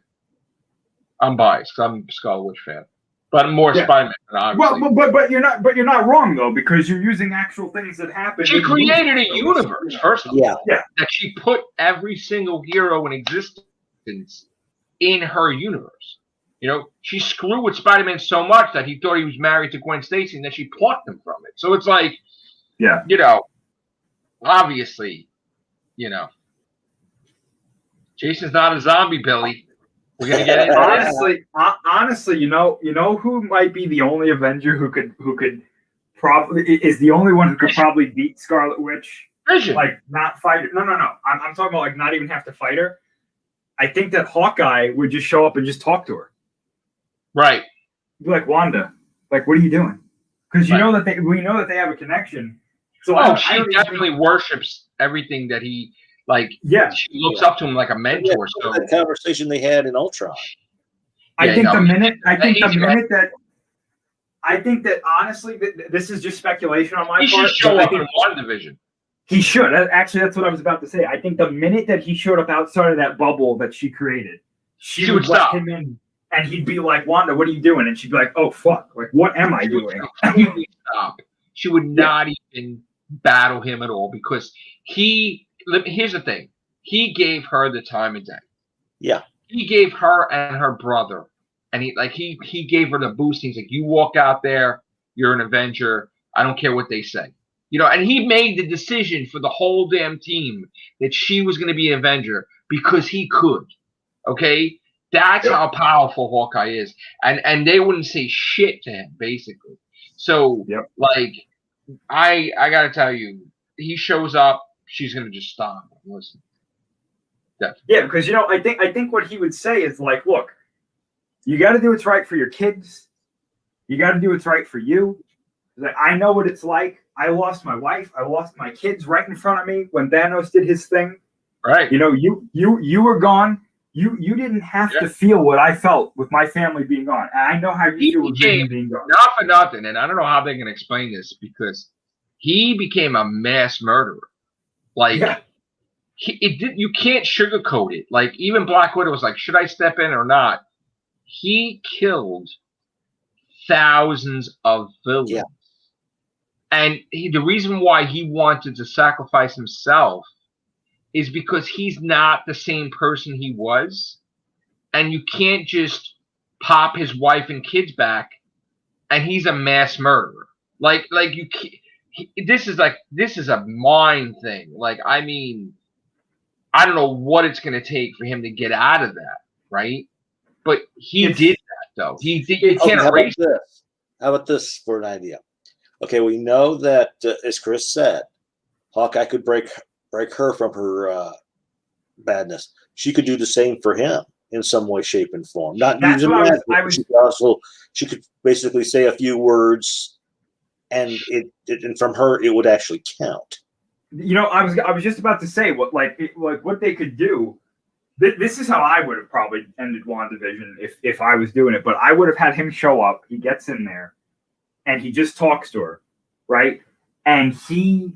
I'm biased. I'm a Scarlet Witch fan, but I'm more Spider-Man than obviously. Well, but you're not wrong though, because you're using actual things that happened. She created a universe, first of all. Yeah. That she put every single hero in existence in her universe. You know, she screwed with Spider-Man so much that he thought he was married to Gwen Stacy, and then she plucked him from it. So it's like, you know, obviously, you know, Jason's not a zombie, Billy. We're gonna get into honestly, you know who might be the only Avenger who could probably is the only one who could probably beat Scarlet Witch. Vision. Like not fight her. No. I'm talking about like not even have to fight her. I think that Hawkeye would just show up and just talk to her. Right. Be like, Wanda, like, what are you doing? Because we know that they have a connection. So she definitely worships everything that he. Like, she looks up to him like a mentor. So that conversation they had in Ultron. I think the minute honestly, this is just speculation on my part. He should show up in WandaVision. He should. Actually, that's what I was about to say. I think the minute that he showed up outside of that bubble that she created, she would let him in, and he'd be like, "Wanda, what are you doing?" And she'd be like, "Oh fuck! Like, what am I doing?" Stop. She would not even battle him at all because he. Here's the thing. He gave her the time of day. Yeah. He gave her and her brother. And he gave her the boost. He's like, you walk out there, you're an Avenger. I don't care what they say. You know, and he made the decision for the whole damn team that she was going to be an Avenger because he could. Okay? That's how powerful Hawkeye is. And they wouldn't say shit to him, basically. So, like, I got to tell you, he shows up. She's gonna just stop and listen. Definitely. Yeah, because you know, I think what he would say is like, look, you got to do what's right for your kids. You got to do what's right for you. Like, I know what it's like. I lost my wife. I lost my kids right in front of me when Thanos did his thing. Right. You know, you were gone. You didn't have to feel what I felt with my family being gone. I know how you feel with Vision being gone. Not for nothing, and I don't know how they can explain this because he became a mass murderer. Like, you can't sugarcoat it. Like, even Black Widow was like, should I step in or not? He killed thousands of villains. Yeah. And the reason why he wanted to sacrifice himself is because he's not the same person he was. And you can't just pop his wife and kids back and he's a mass murderer. Like you can't. This is a mind thing. Like, I mean, I don't know what it's going to take for him to get out of that, right? But he did that, though. He did. You can't erase this. How about this for an idea? Okay, we know that, as Chris said, Hawkeye could break her from her badness. She could do the same for him in some way, shape, and form. Not using magic. She could basically say a few words. And and from her, it would actually count. You know, I was just about to say what they could do. This is how I would have probably ended WandaVision if I was doing it. But I would have had him show up. He gets in there, and he just talks to her, right? And he,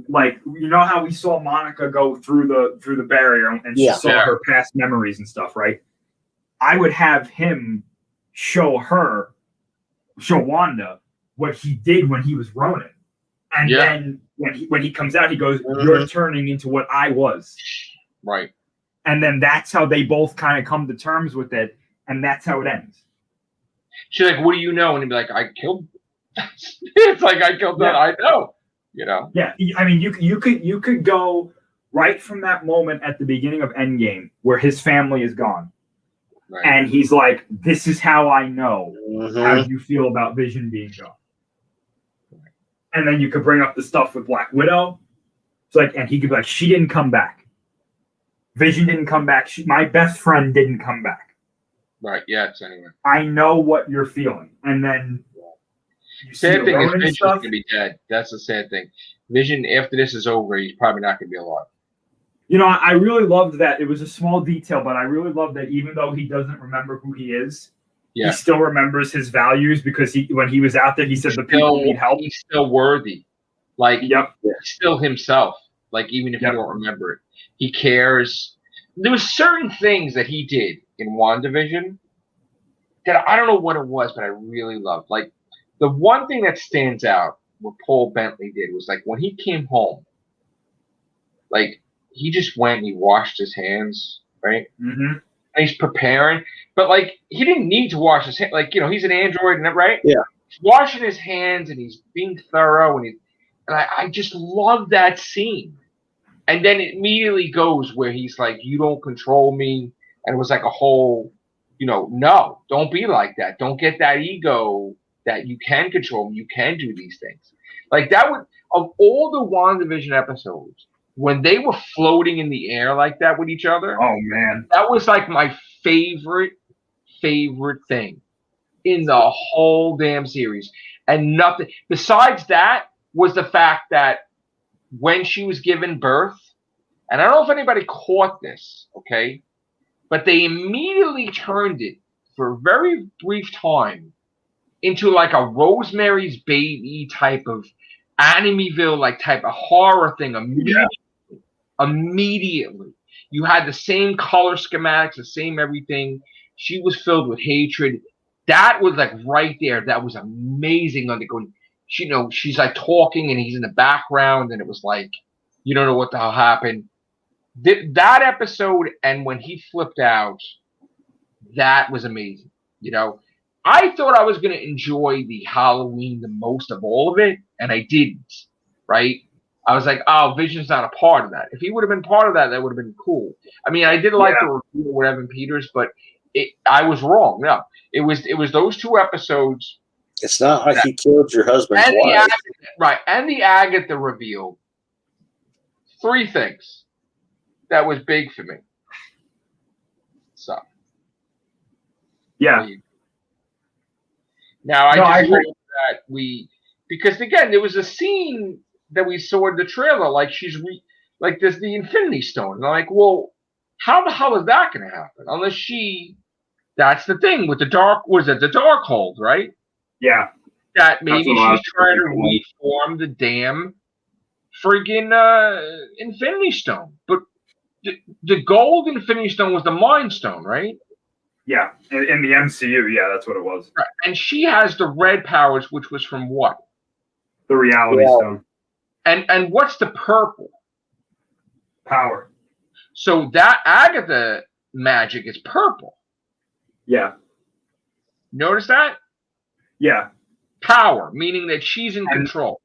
like, you know how we saw Monica go through the barrier and she saw her past memories and stuff, right? I would have him show Wanda what he did when he was Ronin. And then when he comes out, he goes, you're turning into what I was. Right. And then that's how they both kind of come to terms with it. And that's how it ends. She's like, what do you know? And he'd be like, I killed. It's like, I killed that. I know, you know? Yeah. I mean, you could go right from that moment at the beginning of Endgame where his family is gone. Right. And he's like, this is how I know how you feel about Vision being gone. And then you could bring up the stuff with Black Widow. It's like, and he could be like, she didn't come back. Vision didn't come back. My best friend didn't come back. Right, yeah, it's anyway. I know what you're feeling. And then sad thing is Vision's going to be dead. That's the sad thing. Vision, after this is over, he's probably not going to be alive. You know, I really loved that. It was a small detail, but I really loved that even though he doesn't remember who he is, he still remembers his values because when he was out there, he said the people need help. He's still worthy. Like, still himself. Like, even if you don't remember it. He cares. There was certain things that he did in WandaVision that I don't know what it was, but I really loved. Like, the one thing that stands out, what Paul Bentley did, was like when he came home, like, he just went and he washed his hands, right? Mm-hmm. And he's preparing. But, like, he didn't need to wash his hands. Like, you know, he's an android, right? Yeah. He's washing his hands and he's being thorough. And I just love that scene. And then it immediately goes where he's like, you don't control me. And it was like a whole, you know, no, don't be like that. Don't get that ego that you can control me. You can do these things. Like, that would, of all the WandaVision episodes, when they were floating in the air like that with each other, oh man, that was like my favorite thing in the whole damn series. And nothing besides that was the fact that when she was given birth, and I don't know if anybody caught this, okay, but they immediately turned it for a very brief time into like a Rosemary's Baby type of Animeville, like type of horror thing. Immediately. You had the same color schematics, the same everything. She was filled with hatred. That was like right there. That was amazing. You know, she's like talking and he's in the background, and it was like, you don't know what the hell happened. That episode, and when he flipped out, that was amazing. You know, I thought I was going to enjoy the Halloween the most of all of it, and I didn't, right? I was like, oh, Vision's not a part of that. If he would have been part of that, that would have been cool. I mean, I did like the review with Evan Peters, but I was wrong. No, it was those two episodes. It's not like he killed your husband's wife. Right, and the Agatha reveal. 3 things that was big for me. So. Yeah. Now, I just hope that because again, there was a scene that we saw in the trailer, like like there's the Infinity Stone. And I'm like, well, how the hell is that going to happen? Unless that's the thing with the Darkhold, right? Yeah. That maybe she's trying to reform the damn friggin' Infinity Stone. But the gold Infinity Stone was the Mind Stone, right? Yeah. In the MCU, yeah, that's what it was. Right. And she has the red powers, which was from what? The Reality Stone. And what's the purple? Power. So that Agatha magic is purple. Yeah. Notice that? Yeah. Power, meaning that she's in control.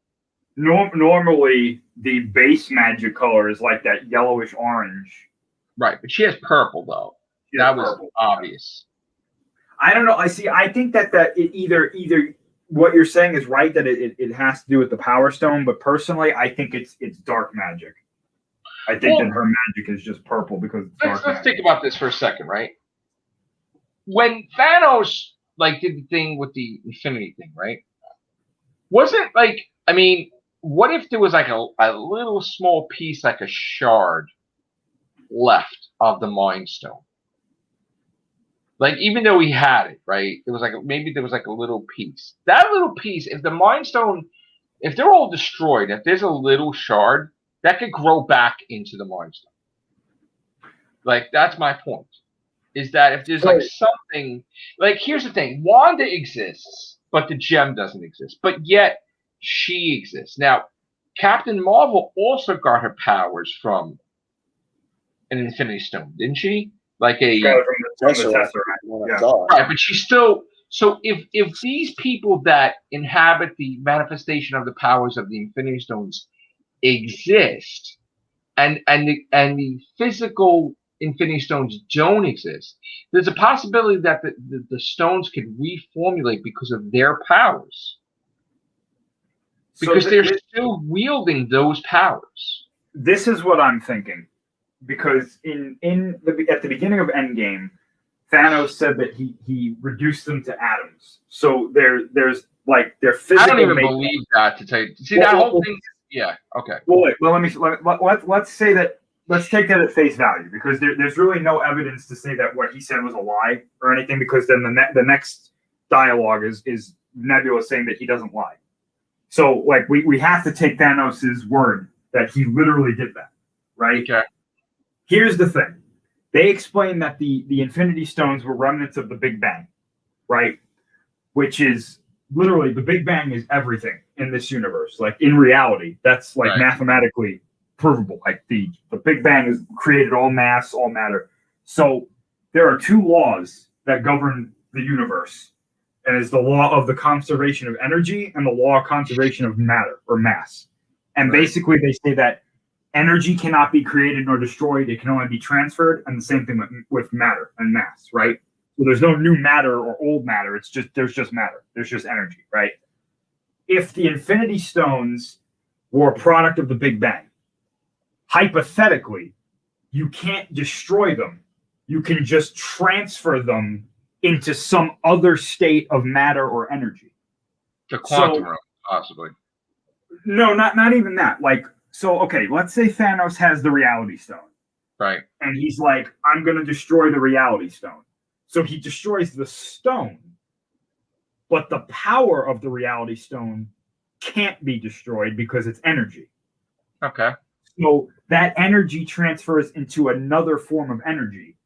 Normally, the base magic color is like that yellowish orange. Right, but she has purple, though. That was obvious. I don't know. I think that it either what you're saying is right, that it has to do with the Power Stone, but personally, I think it's dark magic. I think that her magic is just purple because it's dark magic. Let's think about this for a second, right? When Thanos did the thing with the Infinity thing, right? Wasn't what if there was like a little small piece, like a shard, left of the Mind Stone? Like, even though he had it, right? It was maybe there was like a little piece. That little piece, if the Mind Stone, if they're all destroyed, if there's a little shard, that could grow back into the Mind Stone. Like, that's my point. Is that if there's something, here's the thing. Wanda exists, but the gem doesn't exist. But yet, she exists. Now, Captain Marvel also got her powers from an Infinity Stone, didn't she? Like from the Tesseract. Yeah. Right, but she's still. So if these people that inhabit the manifestation of the powers of the Infinity Stones exist, the physical Infinity Stones don't exist, there's a possibility that the stones could reformulate because of their powers. Because they're still wielding those powers. This is what I'm thinking. Because at the beginning of Endgame, Thanos said that he reduced them to atoms. So they're physical. I don't even believe that, to tell you. See, that whole thing. Yeah. Okay. Well, wait. Well, let's say that. Let's take that at face value, because there's really no evidence to say that what he said was a lie or anything. Because then the next dialogue is Nebula saying that he doesn't lie. So we have to take Thanos' word that he literally did that, right? Okay. Here's the thing. They explained that the Infinity Stones were remnants of the Big Bang, right? Which is literally, the Big Bang is everything in this universe. Like, in reality, that's mathematically provable. Like, the Big Bang has created all mass, all matter. So there are two laws that govern the universe. And it's the law of the conservation of energy and the law of conservation of matter or mass. And basically they say that energy cannot be created nor destroyed. It can only be transferred. And the same thing with matter and mass, right? So there's no new matter or old matter. There's just matter. There's just energy, right? If the Infinity Stones were a product of the Big Bang, hypothetically, you can't destroy them. You can just transfer them into some other state of matter or energy. The quantum realm, possibly. No, not even that. Okay, let's say Thanos has the Reality Stone. Right. And he's like, I'm going to destroy the Reality Stone. So he destroys the stone, but the power of the Reality Stone can't be destroyed because it's energy. Okay. So that energy transfers into another form of energy.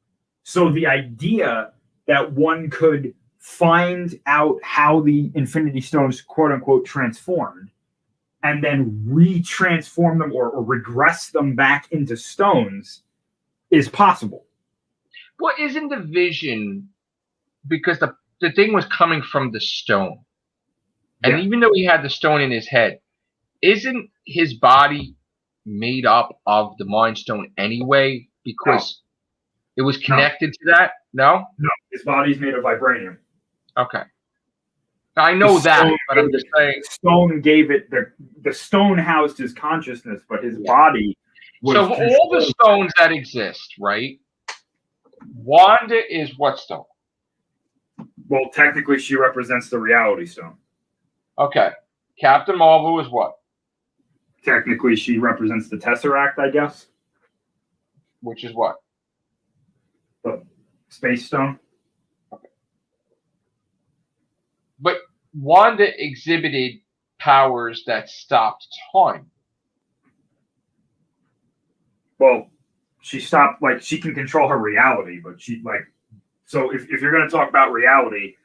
So the idea that one could find out how the Infinity Stones, quote unquote, transformed, and then retransform them or regress them back into stones is possible. Well, isn't the vision, because the thing was coming from the stone, and even though he had the stone in his head, isn't his body made up of the Mind Stone anyway? Because it was connected to that? No? No, his body's made of vibranium. Okay. I know that, but I'm just saying. Stone gave it, the stone housed his consciousness, but his body was. So all the stones that exist, right? Wanda is what stone? Well, technically, she represents the Reality Stone. Okay. Captain Marvel is what? Technically, she represents the Tesseract, I guess. Which is what? The Space Stone. Okay. But Wanda exhibited powers that stopped time. Well, she stopped, she can control her reality, but so if you're going to talk about reality,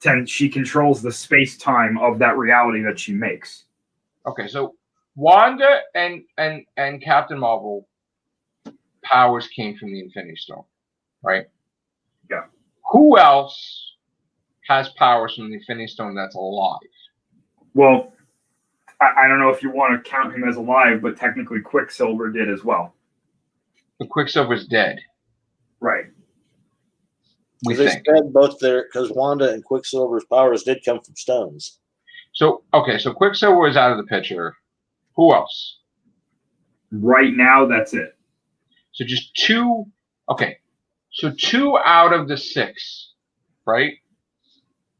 then she controls the space-time of that reality that she makes. Okay, so Wanda and Captain Marvel powers came from the Infinity Stone, right? Yeah. Who else has powers from the Infinity Stone that's alive? Well, I don't know if you want to count him as alive, but technically Quicksilver did as well. The Quicksilver's dead. Right. They said both there, because Wanda and Quicksilver's powers did come from stones. So Quicksilver is out of the picture. Who else? Right now, that's it. So just two. Okay. So 2 out of the 6, right?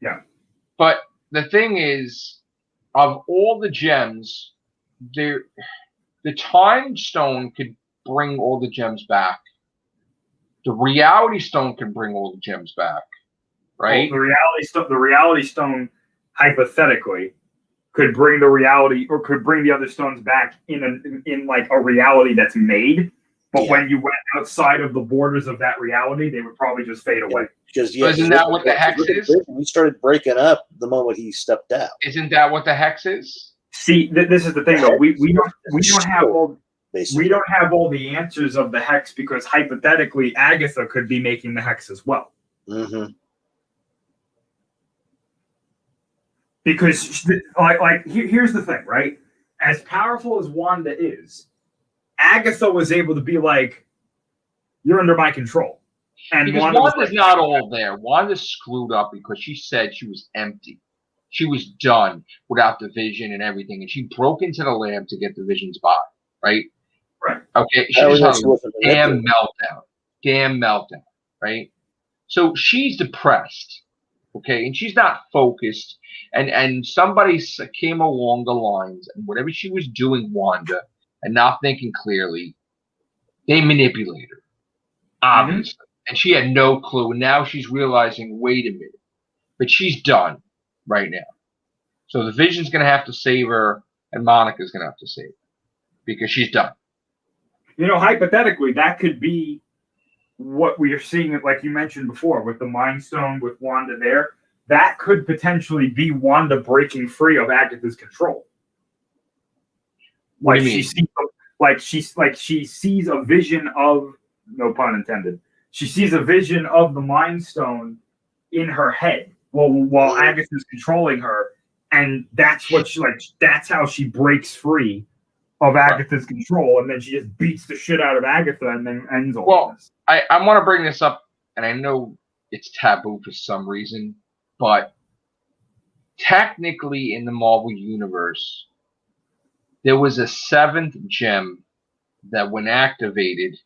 Yeah. But the thing is, of all the gems, the Time Stone could bring all the gems back. The Reality Stone can bring all the gems back, right? Well, the Reality Stone, hypothetically, could bring the reality, or could bring the other stones back in a reality that's made. But when you went outside of the borders of that reality, they would probably just fade away. Because isn't that what the hex is? We started breaking up the moment he stepped out. Isn't that what the hex is? See, this is the thing, though. We don't have all. We don't have all the answers of the hex, because hypothetically, Agatha could be making the hex as well. Mm-hmm. Because, here's the thing, right? As powerful as Wanda is, Agatha was able to be like, "You're under my control." And because Wanda's not all there. Wanda screwed up because she said she was empty. She was done without the Vision and everything, and she broke into the lab to get the Vision's body, right? Right. Okay. She just had a damn meltdown, right? So she's depressed, okay, and she's not focused. And somebody came along the lines, and whatever she was doing, Wanda, and not thinking clearly, they manipulated her, obviously. Mm-hmm. And she had no clue. And now she's realizing, wait a minute, but she's done right now. So the Vision's going to have to save her, and Monica's going to have to save her because she's done. You know, hypothetically, that could be what we are seeing, like you mentioned before, with the Mind Stone, with Wanda there. That could potentially be Wanda breaking free of Agatha's control. What do you mean? She sees a vision of, no pun intended, she sees a vision of the Mind Stone in her head while Agatha's controlling her, and that's what that's how she breaks free of Agatha's control, and then she just beats the shit out of Agatha and then ends all this. I want to bring this up, and I know it's taboo for some reason, but technically in the Marvel Universe, there was a 7th gem that when activated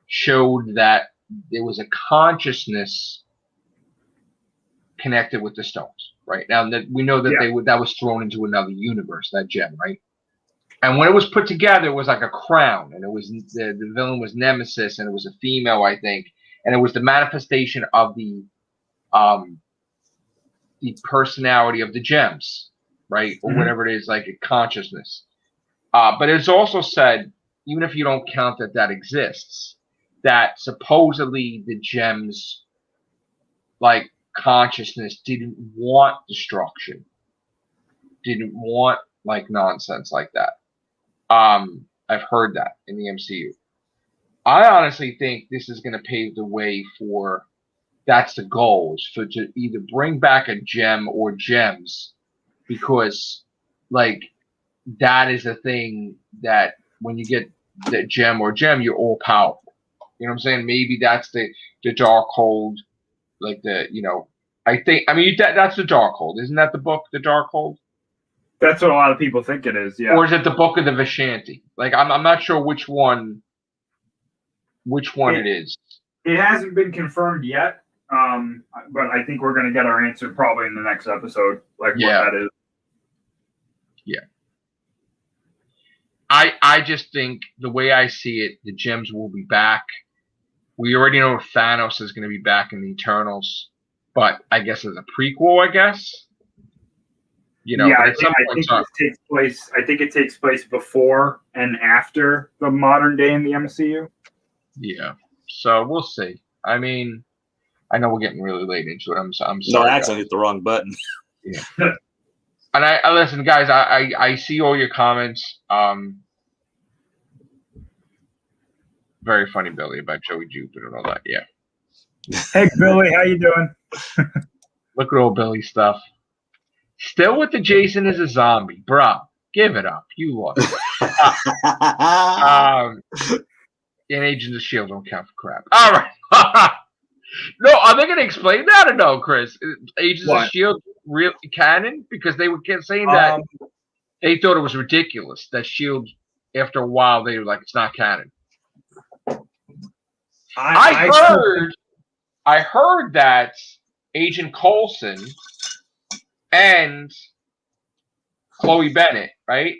showed that there was a consciousness connected with the stones, right? Now that we know that that was thrown into another universe, that gem, right? And when it was put together, it was like a crown, and it was the villain was Nemesis, and it was a female, I think, and it was the manifestation of the personality of the gems, right, or whatever it is, like a consciousness. But it's also said, even if you don't count that exists, that supposedly the gems, like consciousness, didn't want destruction, didn't want like nonsense like that. I've heard that in the MCU. I honestly think this is going to pave the way for, that's the goal, is for to either bring back a gem or gems, because like that is a thing that when you get the gem or gem, you're all powerful. You know what I'm saying? Maybe that's the Darkhold, like that's the Darkhold. Isn't that the book, the Darkhold? That's what a lot of people think it is, yeah. Or is it the Book of the Vishanti? Like I'm not sure which one it is. It hasn't been confirmed yet, but I think we're going to get our answer probably in the next episode, what that is. Yeah. I just think the way I see it, the gems will be back. We already know Thanos is going to be back in the Eternals, but I guess as a prequel, I guess. You know, I think it takes place before and after the modern day in the MCU. Yeah, so we'll see. I mean, I know we're getting really late into it. I'm sorry. No, I actually hit the wrong button. Yeah. And I listen, guys. I see all your comments. Very funny, Billy, about Joey Jupiter and all that. Yeah. Hey, Billy, how you doing? Look at old Billy stuff. Still with the Jason is a zombie, bro. Give it up. You lost. And Agents of S.H.I.E.L.D. don't count for crap. All right. No, are they going to explain that or no, Chris? Agents of S.H.I.E.L.D. real canon? Because they were saying that they thought it was ridiculous that S.H.I.E.L.D. after a while they were like, it's not canon. I heard that Agent Coulson and Chloe Bennett, right?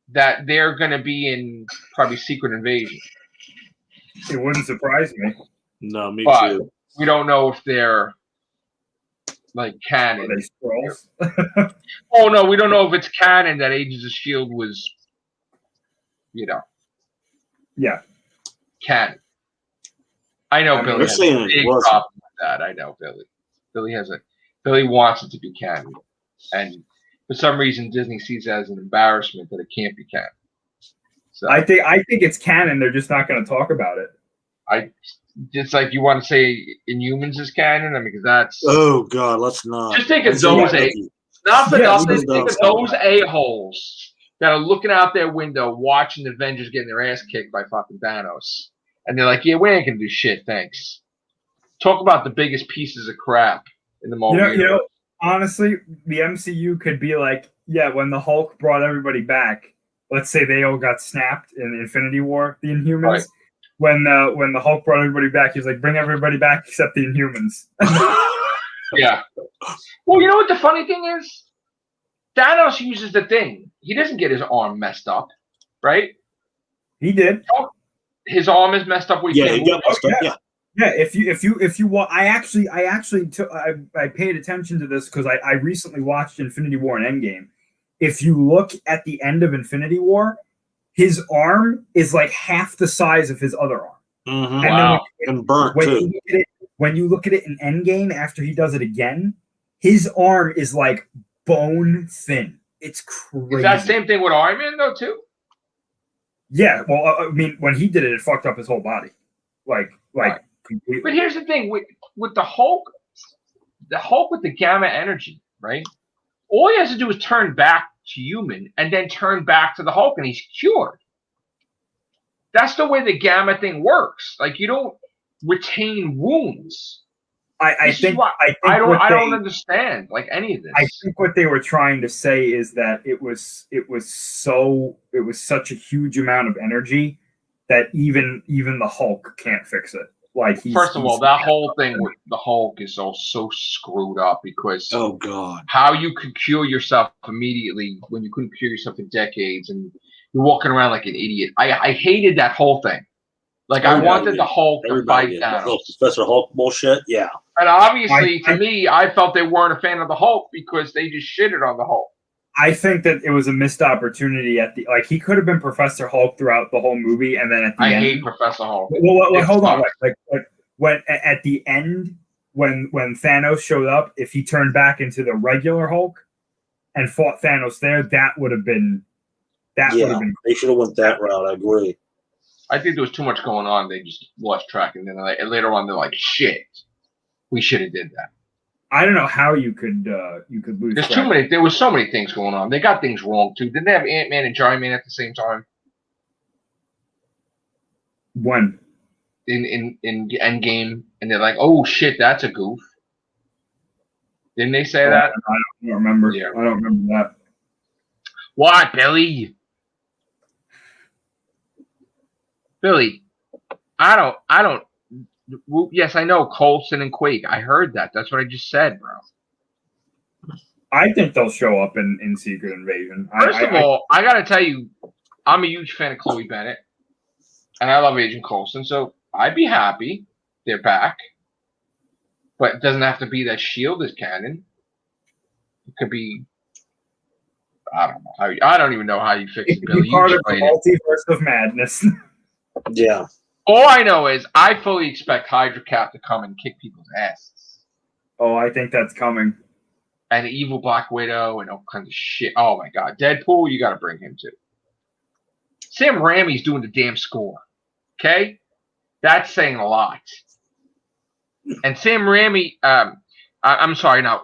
That they're going to be in probably Secret Invasion. It wouldn't surprise me. No, me too. We don't know if they're like canon. Are they scrolls? Oh no, we don't know if it's canon that Agents of S.H.I.E.L.D. was, canon. I know Billy has a big problem with that. I know Billy. Billy wants it to be canon, and for some reason Disney sees it as an embarrassment that it can't be canon. So I think it's canon. They're just not going to talk about it. It's like you want to say Inhumans is canon. I mean, because that's. Oh God, let's not. Just think of those Think of those a-holes that are looking out their window watching the Avengers getting their ass kicked by fucking Thanos. And they're like, yeah, we ain't going to do shit, thanks. Talk about the biggest pieces of crap in the Marvel universe. You know, honestly, the MCU could be like, yeah, when the Hulk brought everybody back, let's say they all got snapped in Infinity War, the Inhumans. Right. When the Hulk brought everybody back, he was like, bring everybody back except the Inhumans. Yeah. Well, you know what the funny thing is? Thanos uses the thing. He doesn't get his arm messed up, right? He did. His arm is messed up. He got messed up. Yeah. Yeah. If you want, I paid attention to this because I recently watched Infinity War and Endgame. If you look at the end of Infinity War, his arm is like half the size of his other arm. Mm-hmm. And and burnt too. When you look at it in Endgame, after he does it again, his arm is like bone thin. It's crazy. Is that the same thing with Iron Man though too? Yeah. Well, I mean, when he did it, it fucked up his whole body, like right. Completely. But here's the thing with the Hulk with the gamma energy, right? All he has to do is turn back to human and then turn back to the Hulk, and he's cured. That's the way the gamma thing works. Like, you don't retain wounds. I don't understand like any of this. I think what they were trying to say is that it was such a huge amount of energy that even the Hulk can't fix it. Like, first of all, that whole thing with the Hulk is so screwed up because oh god, how you could cure yourself immediately when you couldn't cure yourself in decades, and you're walking around like an idiot. I hated that whole thing. Like, I wanted the Hulk to fight Thanos. Professor Hulk bullshit, yeah. And obviously, to me, I felt they weren't a fan of the Hulk because they just shitted on the Hulk. I think that it was a missed opportunity he could have been Professor Hulk throughout the whole movie, and then at the end, I hate Professor Hulk. Well, hold on, when at the end, when Thanos showed up, if he turned back into the regular Hulk and fought Thanos there, that would have been. They should have went that route. I agree. I think there was too much going on. They just lost track, and then later on they're like, "Shit, we should have did that." I don't know how you could lose. There's too many. There was so many things going on. They got things wrong too. Didn't they have Ant-Man and Giant Man at the same time? When? In Endgame, and they're like, "Oh shit, that's a goof." Didn't they say that? I don't remember. Yeah. I don't remember that. What, Billy? Billy, I don't. Yes, I know Coulson and Quake. I heard that. That's what I just said, bro. I think they'll show up in Secret Invasion. First of all, I gotta tell you, I'm a huge fan of Chloe Bennett, and I love Agent Coulson, so I'd be happy they're back. But it doesn't have to be that S.H.I.E.L.D. is canon. It could be. I don't know. I don't even know how you fix it, Billy. Part of the multiverse of madness. Yeah. All I know is I fully expect Hydra Cap to come and kick people's asses. Oh, I think that's coming. And evil Black Widow and all kinds of shit. Oh my god. Deadpool, you gotta bring him too. Sam Raimi's doing the damn score. Okay? That's saying a lot. And Sam Raimi, I'm sorry, no,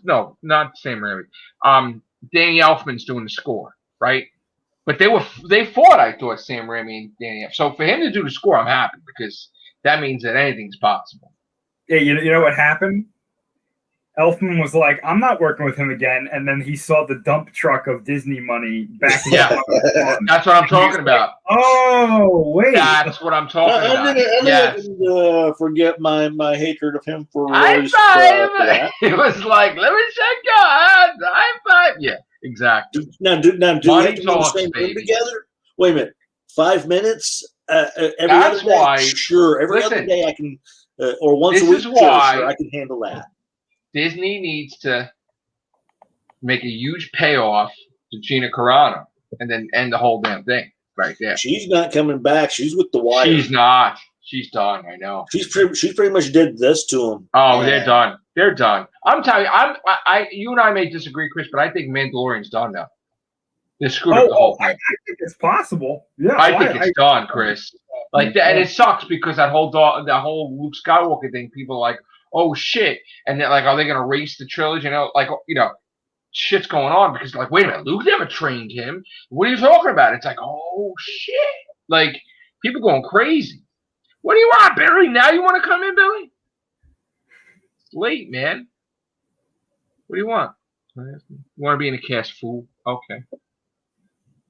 no, not Sam Raimi. Danny Elfman's doing the score, right? But they fought, I thought, Sam Raimi and Danny Elfman. So for him to do the score, I'm happy because that means that anything's possible. Yeah, you know what happened? Elfman was like, I'm not working with him again. And then he saw the dump truck of Disney money back in That's what I'm talking about. Oh, wait. That's what I'm talking about. I didn't forget my hatred of him for high five. It was like, let me check God. High five. Yeah, exactly. Now do we have to be in the same room together? Wait a minute. 5 minutes? Every other day? Sure. Every other day I can, or once a week, sure, I can handle that. Disney needs to make a huge payoff to Gina Carano and then end the whole damn thing right there. She's not coming back. She's with the Wire. She's not. She's done. I know. She pretty much did this to him. Oh, they're done. They're done. I'm telling you, you and I may disagree, Chris, but I think Mandalorian's done now. They screwed up the whole thing. I think it's possible. Yeah, I think it's done, Chris. Like that, and it sucks because that whole Luke Skywalker thing. People are like, oh shit, and they're like, are they going to erase the trilogy? shit's going on because like, wait a minute, Luke never trained him. What are you talking about? It's like, oh shit, like people going crazy. What do you want, Billy? Now you want to come in, Billy? It's late, man. What do you want? You want to be in a cast, fool? Okay.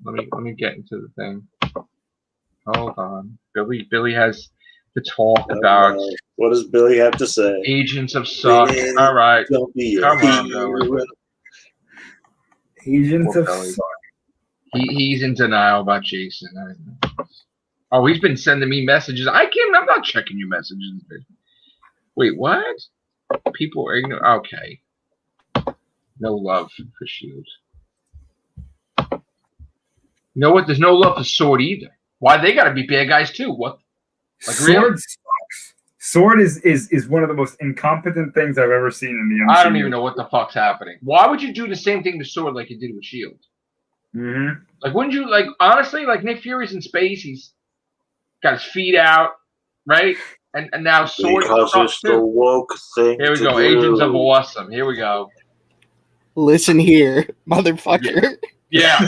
Let me get into the thing. Hold on. Billy has to talk about. What does Billy have to say? Agents of Suck. All right. Don't be come on, Billy. Agents of Suck. He's in denial about Jason. Oh, he's been sending me messages. I'm not checking your messages. Wait, what? People are ignorant. Okay. No love for S.H.I.E.L.D. You know what? There's no love for Sword either. Why they gotta be bad guys too? What? Like Sword really? sucks. Sword is one of the most incompetent things I've ever seen in the MCU. I don't even know what the fuck's happening. Why would you do the same thing to Sword like you did with S.H.I.E.L.D.? Mm-hmm. Like, wouldn't you, like, honestly, like, Nick Fury's in space, he's got his feet out, right? And now Sword. Because it's the woke thing. Here we go, Agents of Awesome. Here we go. Listen here, motherfucker. Yeah.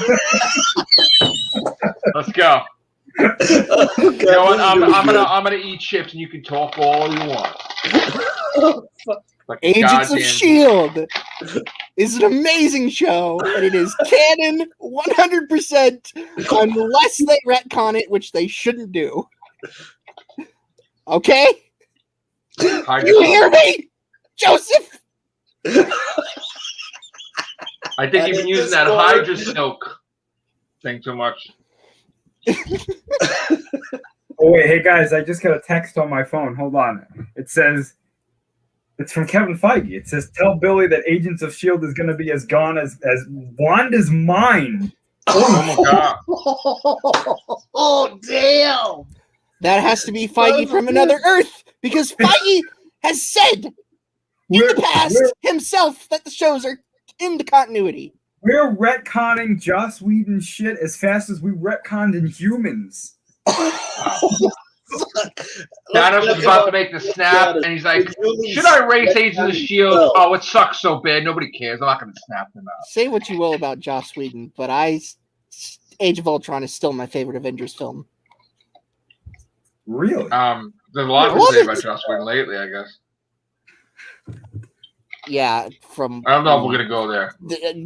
Let's go. You know what? I'm gonna eat chips and you can talk all you want. Like Agents of S.H.I.E.L.D. is an amazing show, and it is canon 100% unless they retcon it, which they shouldn't do. Okay? You hear me, Joseph? I think you've been using that Hydra Silk thing too much. Oh wait, hey guys, I just got a text on my phone. Hold on. It says, it's from Kevin Feige. It says, tell Billy that Agents of S.H.I.E.L.D. is going to be as gone as Wanda's mind. Oh my god. Oh, damn. That has to be Feige from another Earth, because Feige has said in the past himself that the shows are in the continuity. We're retconning Joss Whedon shit as fast as we retconned Inhumans. Thanos was about to make the snap, and he's like, should I erase Agents of S.H.I.E.L.D.? Oh, it sucks so bad. Nobody cares. I'm not going to snap them out. Say what you will about Joss Whedon, but Age of Ultron is still my favorite Avengers film. Really? There's a lot to say about Joss Whedon lately, I guess. Yeah, I don't know if we're going to go there.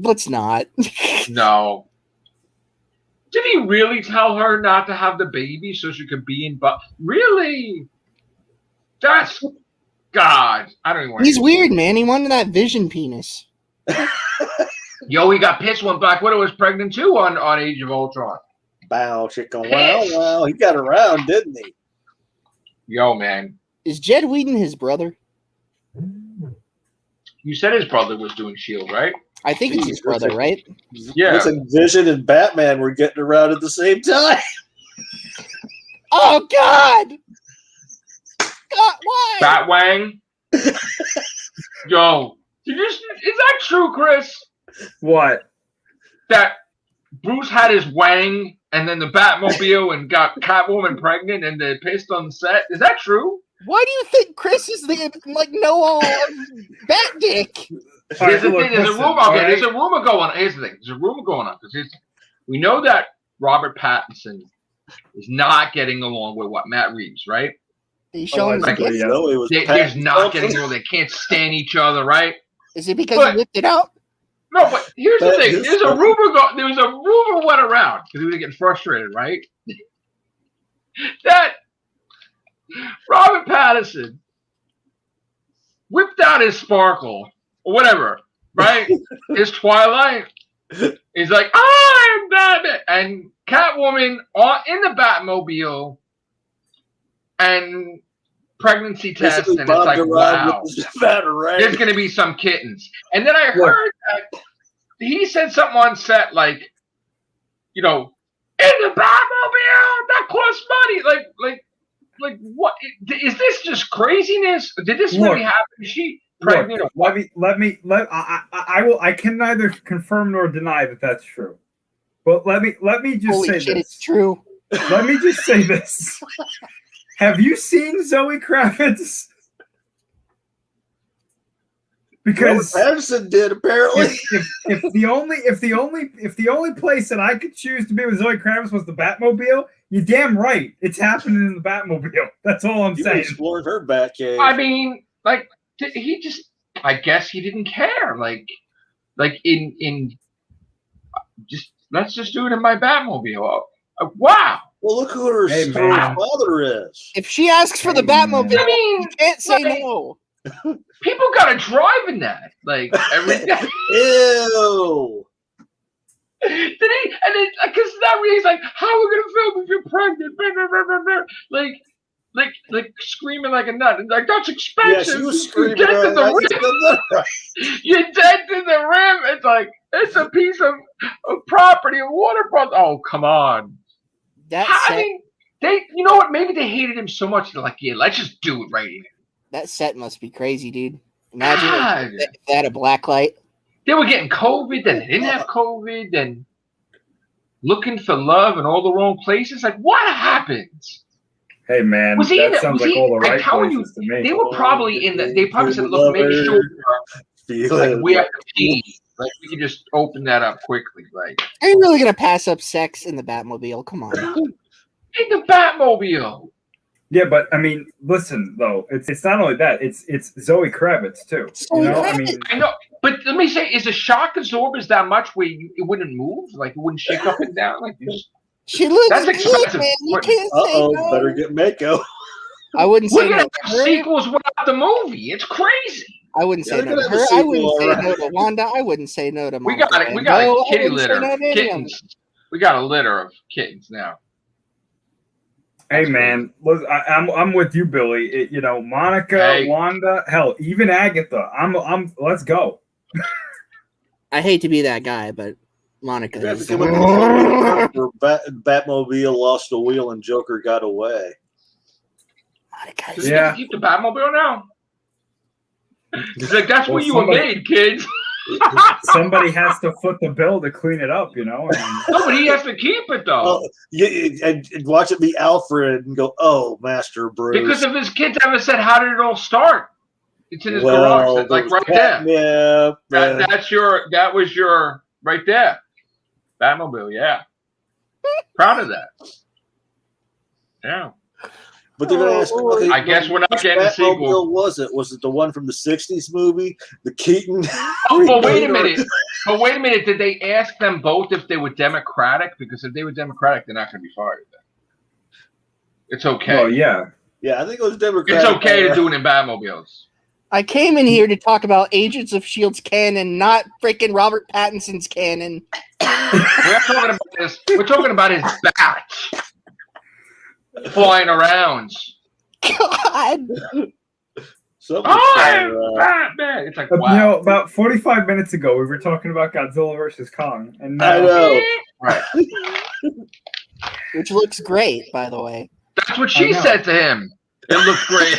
Let's not. No. Did he really tell her not to have the baby so she could be in? But really? That's God. I don't even want. He's weird, man. He wanted that Vision penis. Yo, he got pissed when Black Widow was pregnant too on Age of Ultron. Bow, chicken. Wow. He got around, didn't he? Yo, man. Is Jed Whedon his brother? You said his brother was doing S.H.I.E.L.D., right? I think it's his brother, right? Yeah. Listen, Vision and Batman were getting around at the same time. Oh, God! God, why? Batwang? Yo, is that true, Chris? What? That Bruce had his wang and then the Batmobile and got Catwoman pregnant and they pissed on the set? Is that true? Why do you think Chris is the Noah Bat Dick? There's a rumor going on. Here's the thing. There's a rumor going on because we know that Robert Pattinson is not getting along with Matt Reeves, right? He's showing there's not getting along. They can't stand each other, right? Is it because he whipped it out? No, but here's the thing. There's a rumor went around because he was getting frustrated, right? That Robert Pattinson whipped out his sparkle or whatever, right? His Twilight. He's like, I'm Batman. And Catwoman in the Batmobile and pregnancy test. And it's like, wow, there's going to be some kittens. And then I heard that he said something on set like, you know, in the Batmobile, that costs money. Like what is this? Just craziness? Did this really happen? Is she pregnant? I can neither confirm nor deny that that's true. But let me just Holy say shit, this. It's true. Let me just say this. Have you seen Zoe Kravitz? Because Patterson did apparently. If the only place that I could choose to be with Zoe Kravitz was the Batmobile, you're damn right. It's happening in the Batmobile. That's all I'm saying. Explored her Batcave. I mean, like he just, I guess he didn't care. Like in just let's just do it in my Batmobile. Wow. Well, look who her father is. If she asks for the Batmobile, I mean, you can't say no. People gotta drive in that, like every day. Ew. Did he? And then, because that way he's like, "How are we gonna film if you're pregnant?" Like screaming like a nut. And like, that's expensive. Yeah, she was screaming. You're dead to the rim. You're dead to the rim. It's like it's a piece of property, of waterfront. Oh, come on. I mean, you know what? Maybe they hated him so much. They're like, yeah, let's just do it right here. That set must be crazy, dude. Imagine if they had a black light. They were getting COVID, then they didn't have COVID, then looking for love in all the wrong places. Like, what happens? Hey, man, all the right places to me. They were probably they probably said, look, make sure like, we have to pee. Like, we can just open that up quickly. Like, are you really going to pass up sex in the Batmobile? Come on. In the Batmobile. Yeah, but I mean, listen though, it's not only that; it's Zoe Kravitz too. You know, I mean, I know, but let me say, is the shock absorbers that much where it wouldn't move, like it wouldn't shake up and down, like this? She looks that's expensive. Good, man. You can't say no. Better get Mako. I wouldn't say no. Sequels without the movie. It's crazy. I wouldn't say no to her. I wouldn't say no to Wanda. I wouldn't say no to Monica. We got a kitty litter of kittens. We got a litter of kittens now. Hey man, look, I'm with you, Billy. You know, Monica, Wanda, hell, even Agatha. I'm. Let's go. I hate to be that guy, but Monica. Batmobile lost a wheel and Joker got away. Monica. Yeah. Keep the Batmobile now. He's like, that's what you were made, kids. Somebody has to foot the bill to clean it up, you know. No, but he has to keep it though. And watch it be Alfred and go, "Oh, Master Bruce." Because if his kids ever said, "How did it all start?" It's in his garage. It's like right there. Yeah, that was your right there. Batmobile, yeah. Proud of that. Yeah. But they're gonna ask. Okay, I guess we're not getting a sequel. Was it the one from the '60s movie, the Keaton? Oh, but wait a minute. Did they ask them both if they were Democratic? Because if they were Democratic, they're not going to be fired. Then it's okay. Oh yeah. I think it was Democratic. It's okay to do it in Batmobiles. I came in here to talk about Agents of S.H.I.E.L.D.'s canon, not freaking Robert Pattinson's canon. We're talking about his batch. Flying around. God. Batman. It's like, wow. You know, about 45 minutes ago, we were talking about Godzilla versus Kong, and I know, right? Which looks great, by the way. That's what she said to him. It looks great.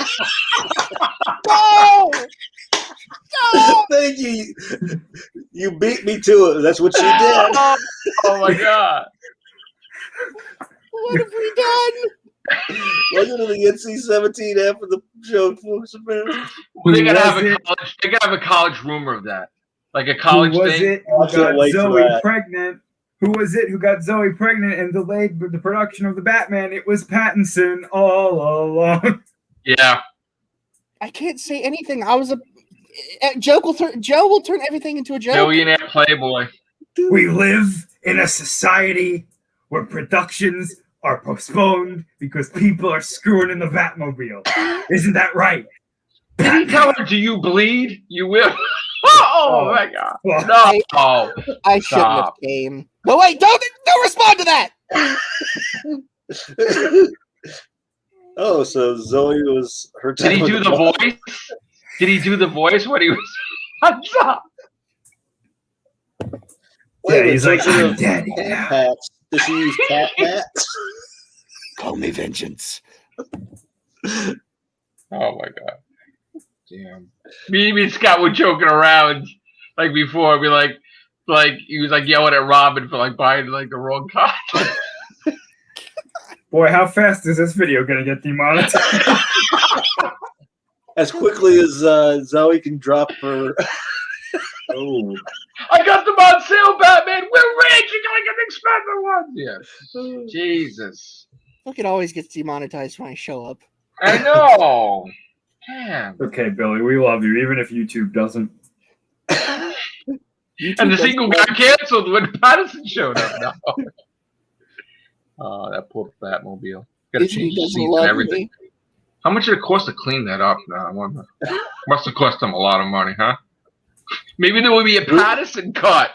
No! Thank you. You beat me to it. That's what she did. Oh my god. What have we done? Wasn't it the NC-17 after the show? They gotta have a college rumor of that, like a college thing. Who got Zoe pregnant? Who was it who got Zoe pregnant and delayed the production of the Batman? It was Pattinson all along. Yeah. I can't say anything. I was Joe will turn everything into a joke. Billionaire playboy. We live in a society where productions are postponed because people are screwing in the Batmobile. Isn't that right? Did he tell her, do you bleed? You will. Oh my god. No. I shouldn't have came. No, wait, don't respond to that. Oh, so Zoe was her. Did he do the voice? Did he do the voice when he was on top? Yeah, he's like, I'm daddy now. Does she use cat hats? Call me vengeance. Oh my god. Damn. Me and Scott were joking around like before. We like he was like yelling at Robin for like buying like the wrong car. Boy, how fast is this video gonna get demonetized? as quickly as Zoe can drop her. Oh, I got them on sale, Batman. We're rich. You're gonna get expensive ones. Yeah. Jesus. Look, it always gets demonetized when I show up. I know. Damn. okay, Billy, we love you, even if YouTube doesn't. And the sequel got canceled when Pattinson showed up. No. Oh, that poor Batmobile. Got to change the seats and everything. How much did it cost to clean that up now? I wonder. Must have cost them a lot of money, huh? Maybe there will be a Pattinson cut.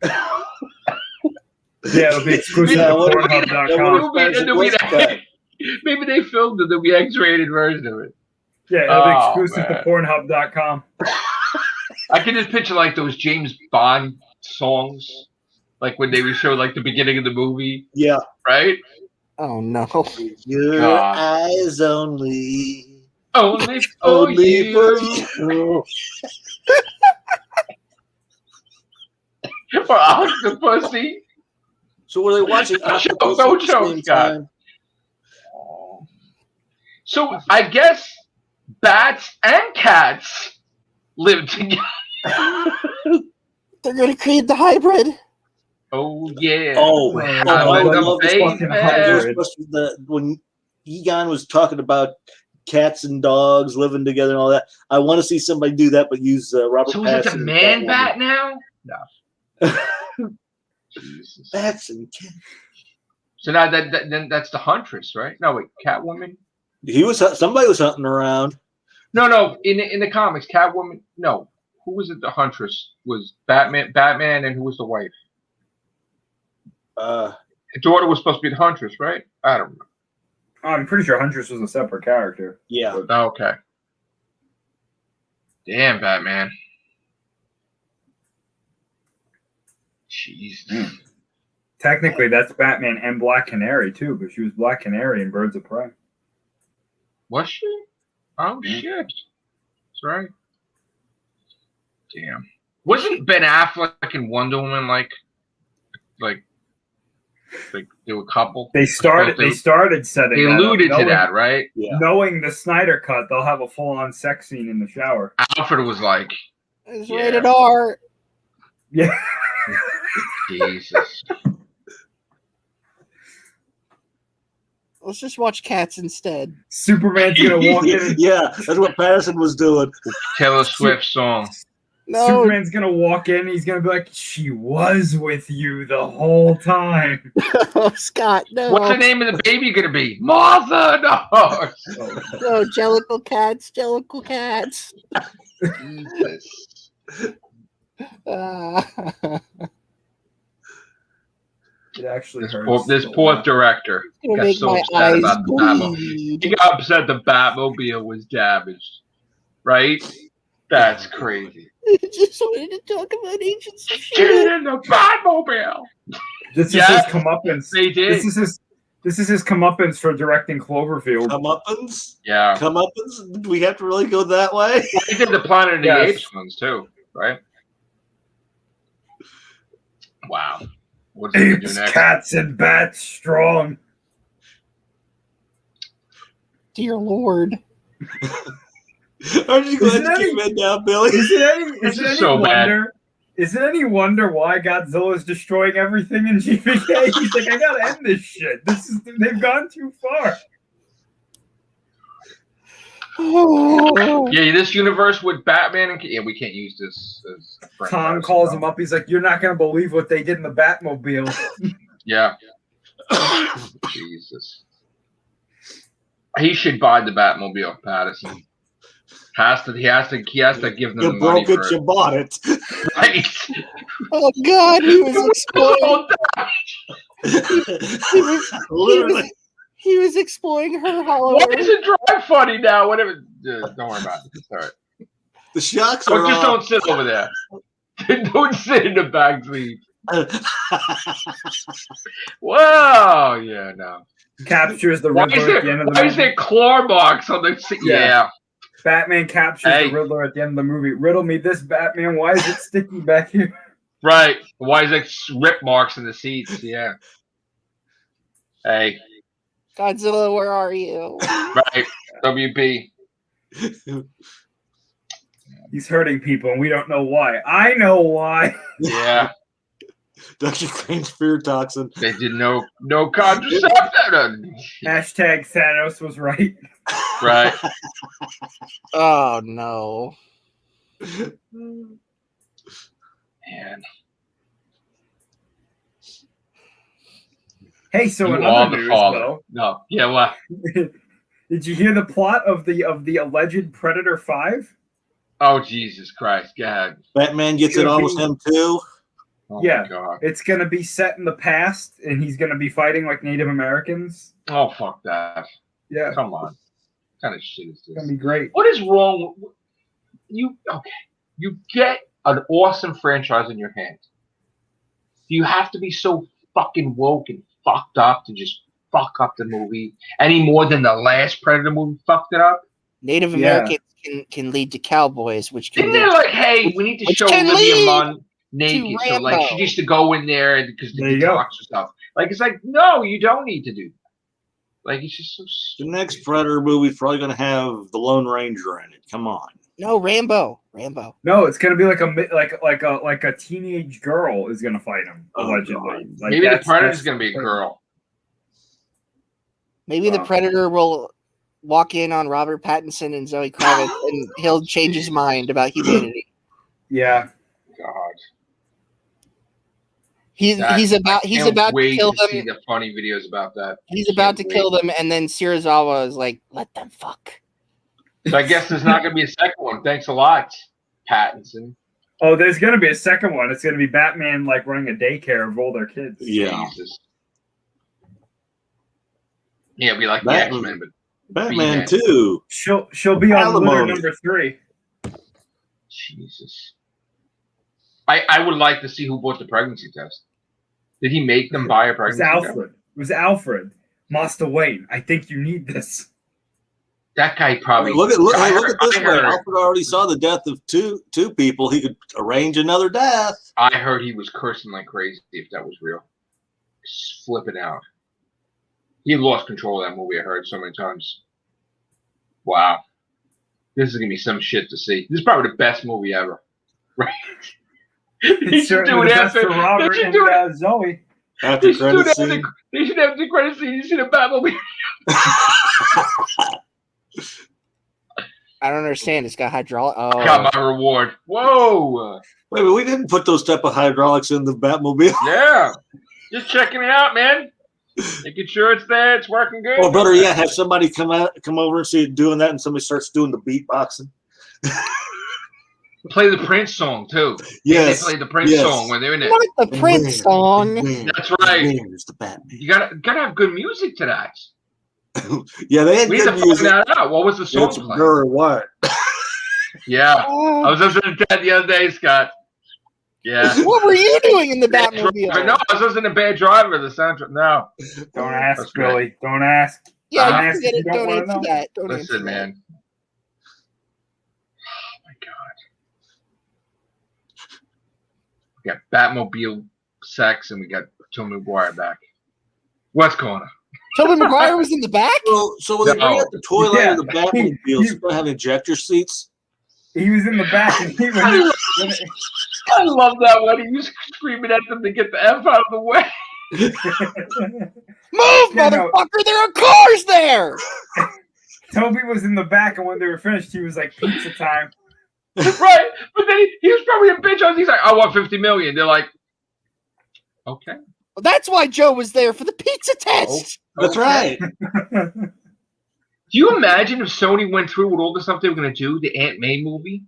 Yeah, it'll be exclusive to Pornhub.com. Maybe they filmed it. There'll be X-rated version of it. Yeah, it'll be exclusive to Pornhub.com. I can just picture like those James Bond songs, like when they would show like the beginning of the movie. Yeah. Right? Oh no. Your eyes only. Only for Only you. for you. For Octopussy. So were they watching Octopus No at the same time? So I guess bats and cats live together. They're gonna create the hybrid. Oh yeah. Oh, I love this fucking hybrid. when Egon was talking about cats and dogs living together and all that. I want to see somebody do that, but use Robert. So is it a man bat now? No. Jesus. Bats and cats. So now then that's the Huntress, right? No, wait, Catwoman. Somebody was hunting around. No. In the comics, Catwoman. No, who was it? The Huntress was Batman, and who was the wife? The daughter was supposed to be the Huntress, right? I don't know. I'm pretty sure Huntress was a separate character. Yeah. Okay. Damn, Batman. Jeez. Technically, that's Batman and Black Canary too, but she was Black Canary in Birds of Prey. Was she? Oh shit! That's right. Damn. Wasn't Ben Affleck and Wonder Woman like they were a couple? They started setting. They alluded to that, right? Yeah. Knowing the Snyder cut, they'll have a full-on sex scene in the shower. Alfred was like, It's rated R. Yeah. Jesus. Let's just watch Cats instead. Superman's gonna walk in. Yeah, that's what Patterson was doing. Taylor Swift song. No. Superman's gonna walk in. He's gonna be like, "She was with you the whole time." Oh, Scott, no. What's the name of the baby gonna be? Martha. No. No, Jellicle Cats. Jesus. It actually hurts. This poor director got so upset about the Batmobile. He got upset the Batmobile was damaged. Right? That's crazy. I just wanted to talk about Agents of Get S.H.I.E.L.D. in the Batmobile. This is his comeuppance. They did. This is his comeuppance for directing Cloverfield. Comeuppance? Yeah. Comeuppance? Do we have to really go that way? He did the Planet of the Apes ones too, right? Wow. What's he gonna do Apes, next? cats, and bats strong. Dear Lord. Aren't you glad you came in now, Billy? Is it any wonder why Godzilla is destroying everything in GVK? He's like, I gotta end this shit. They've gone too far. Yeah, this universe with Batman and we can't use this as a friend. Tom calls him up. He's like, "You're not gonna believe what they did in the Batmobile." Yeah. Jesus. He should buy the Batmobile, Patterson. He has to give them the money. You broke it, you bought it. Right. Oh God, he was exploring. He was exploring her hollow. Why does it drive funny now? Whatever. Don't worry about it. It's all right. The shocks are just don't sit over there. Don't sit in the back seat. Whoa, yeah, no. Captures the Riddler at the end of the movie. Why is there claw marks on the seat? Yeah. Batman captures the Riddler at the end of the movie. Riddle me this, Batman. Why is it sticky back here? Right. Why is there rip marks in the seats? Yeah. Hey. Godzilla, where are you? Right. WB. He's hurting people, and we don't know why. I know why. Yeah. Dr. Crane's fear toxin. They did no contraception. Hashtag Thanos was right. Right. Oh no. Man. Hey, so You another news, though. No. Yeah, what? Did you hear the plot of the alleged Predator 5? Oh, Jesus Christ. Go ahead. Batman gets it on with him, too? Oh, yeah. God. It's going to be set in the past, and he's going to be fighting like Native Americans. Oh, fuck that. Yeah. Come on. What kind of shit is this? It's going to be great. What is wrong with you? Okay. You get an awesome franchise in your hands. Do you have to be so fucking woke and fucked up to just fuck up the movie any more than the last Predator movie fucked it up? Native Americans can lead to cowboys, which can Isn't it like, hey, we need to show Olivia Munn naked, so like she used to go in there because the talks and stuff. Like it's like, no, you don't need to do that. Like it's just so stupid. The next Predator movie is probably going to have the Lone Ranger in it. Come on. No, Rambo. No, it's gonna be like a teenage girl is gonna fight him allegedly. Like maybe the Predator's gonna be a girl. Maybe the Predator will walk in on Robert Pattinson and Zoe Kravitz, and he'll change his mind about humanity. Yeah. God. He's about to kill them. See the funny videos about that. He's about to kill them, and then Serizawa is like, "Let them fuck." So I guess there's not going to be a second one. Thanks a lot, Pattinson. Oh, there's going to be a second one. It's going to be Batman like running a daycare of all their kids. Yeah. Jesus. Yeah, it'll be like the X-Men, but Batman too. She'll be on litter number 3. Jesus. I would like to see who bought the pregnancy test. Did he make them buy a pregnancy test? It was Alfred. Master Wayne, I think you need this. That guy probably. Look at this way. Alfred already saw the death of two people. He could arrange another death. I heard he was cursing like crazy. If that was real, just flipping out. He lost control of that movie. I heard so many times. Wow, this is gonna be some shit to see. This is probably the best movie ever. Right? It's certainly the best for Robert and Zoe. After credit scene. They should have the credit scene. You see the Batmobile. I don't understand. It's got hydraulic. Oh, got my reward. Whoa! Wait, but we didn't put those type of hydraulics in the Batmobile. Yeah, just checking it out, man. Making sure it's there. It's working good. Or better yet, have somebody come over and see it doing that, and somebody starts doing the beatboxing. Play the Prince song too. Yes, they play the Prince song when they're in it. What the Prince song? That's right. The Batman. You gotta have good music to that. Yeah, they had we good need to music. find that out. What was the song playing? Or what? Yeah, I was listening to that the other day, Scott. Yeah. What were you doing in the Batmobile? No, I was listening to Bad Driver, the soundtrack. No. Don't ask, Billy. Don't ask. Yeah, don't ask if you don't answer that. Don't Listen, answer man. That. Oh my God. We got Batmobile sex, and we got Tobey Maguire back. What's going on? Tobey Maguire was in the back? So when they bring out the toilet and the Batmobile, it's going to have ejector seats? He was in the back, and he was... I love that one. He was screaming at them to get the F out of the way. Move, motherfucker! There are cars there! Toby was in the back, and when they were finished, he was like, pizza time. Right, but then he was probably a bitch. He's like, I want $50 million. They're like, okay. Well, that's why Joe was there for the pizza test. That's right. Do you imagine if Sony went through with all the stuff they were going to do, the Aunt May movie,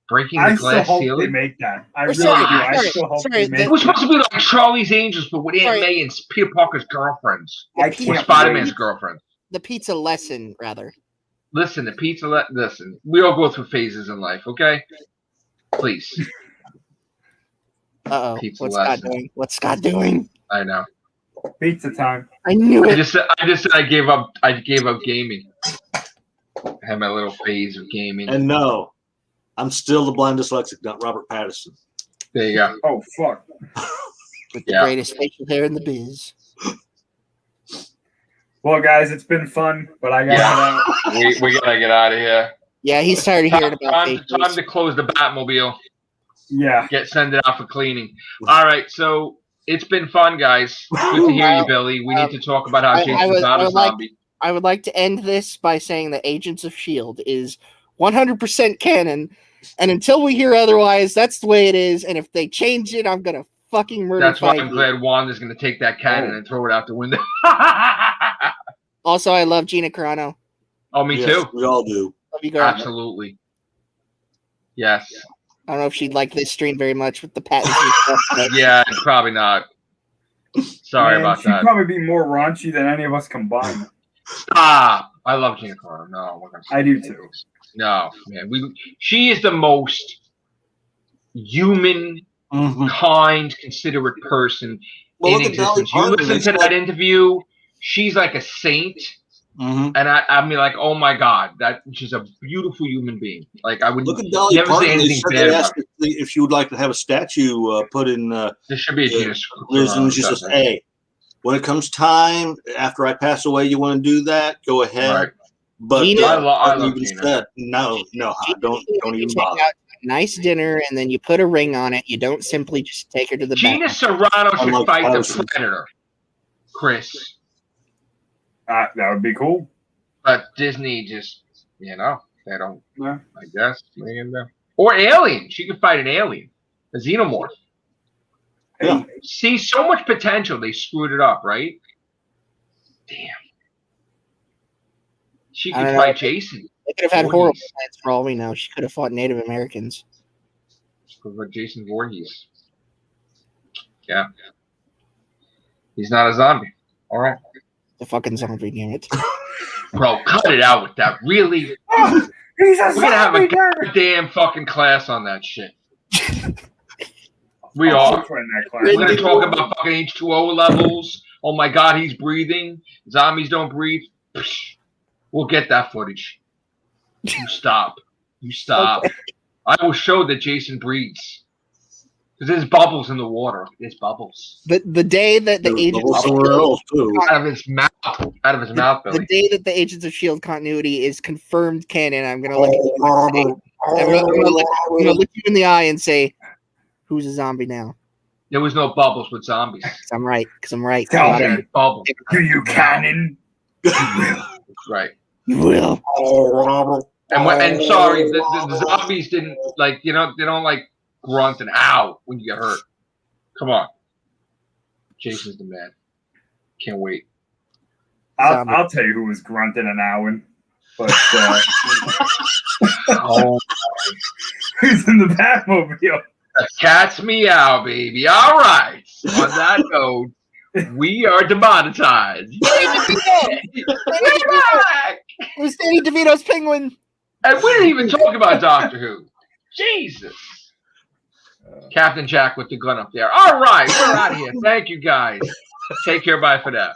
breaking the glass ceiling? I still hope they make that. I really do. I still hope they make it. It was supposed to be like Charlie's Angels, but with Aunt May and Peter Parker's girlfriends. Or Spider-Man's girlfriend. The pizza lesson, rather. Listen, listen. We all go through phases in life, okay? Please. Uh-oh. What's Scott doing? I know. Pizza time. I knew it. I just said I gave up gaming. I had my little phase of gaming. And no, I'm still the blind dyslexic, not Robert Pattinson. There you go. Oh, fuck. With the greatest facial hair in the biz. Well, guys, it's been fun, but I got to get out. We got to get out of here. Yeah, he's tired of hearing about time to close the Batmobile. Yeah. Send it out for cleaning. All right, so it's been fun, guys. Good to hear you, Billy. We need to talk about how Jason's not a zombie. I would like to end this by saying that Agents of S.H.I.E.L.D. is 100% canon, and until we hear otherwise, that's the way it is, and if they change it, I'm going to fucking murder That's why I'm glad Wanda's going to take that cannon and throw it out the window. Also, I love Gina Carano. Oh, me too. We all do. Love you, girl. Absolutely. Yes. I don't know if she'd like this stream very much with the patents. Yeah, probably not. Sorry about that. She'd probably be more raunchy than any of us combined. Stop. I love Gina Carano. No, I do too. No, man. She is the most human, kind, considerate person in existence. You listen to that interview, she's like a saint. And I mean, like, oh my God, she's a beautiful human being. Like, I would never say anything bad about her. If she would like to have a statue put in, there should be a Gina Carano. She says, "Hey, when it comes time after I pass away, you want to do that? Go ahead." Right. But Gina, I love Gina. Said, no, don't even bother. Nice dinner, and then you put a ring on it. You don't simply just take her to the Gina Serrano should fight the Predator, Chris. That would be cool. But Disney just, they don't, I guess. Or Alien. She could fight an alien, a xenomorph. Yeah. See, so much potential. They screwed it up, right? Damn. She could fight Jason. They could have had horrible plans for all we know. She could have fought Native Americans. She could have fought Jason Voorhees. Yeah. He's not a zombie. All right. The fucking zombie, damn it. Bro, cut it out with that. Really? Oh, he's a We're going to have a goddamn fucking class on that shit. We are. We're going to talk about fucking H2O levels. Oh my God, he's breathing. Zombies don't breathe. We'll get that footage. You stop. Okay. I will show that Jason breathes. Because there's bubbles in the water. There's bubbles. The day that the Agents of S.H.I.E.L.D. out of his mouth. Billy. The day that the Agents of S.H.I.E.L.D. continuity is confirmed canon, I'm gonna look you in the eye and say, "Who's a zombie now?" There was no bubbles with zombies. Because I'm right. Tell me, bubbles. Do you canon? You will. Right. You will. And sorry, the zombies didn't they don't like grunt and ow when you get hurt. Come on. Jason's the man. Can't wait. I'll tell you who was grunting and owing. But who's in the Batmobile? The cat's meow, baby. All right. On that note, we are demonetized. It was Danny DeVito's penguin. And we didn't even talk about Doctor Who. Jesus. Captain Jack with the gun up there. All right, we're out of here. Thank you, guys. Take care. Bye for now.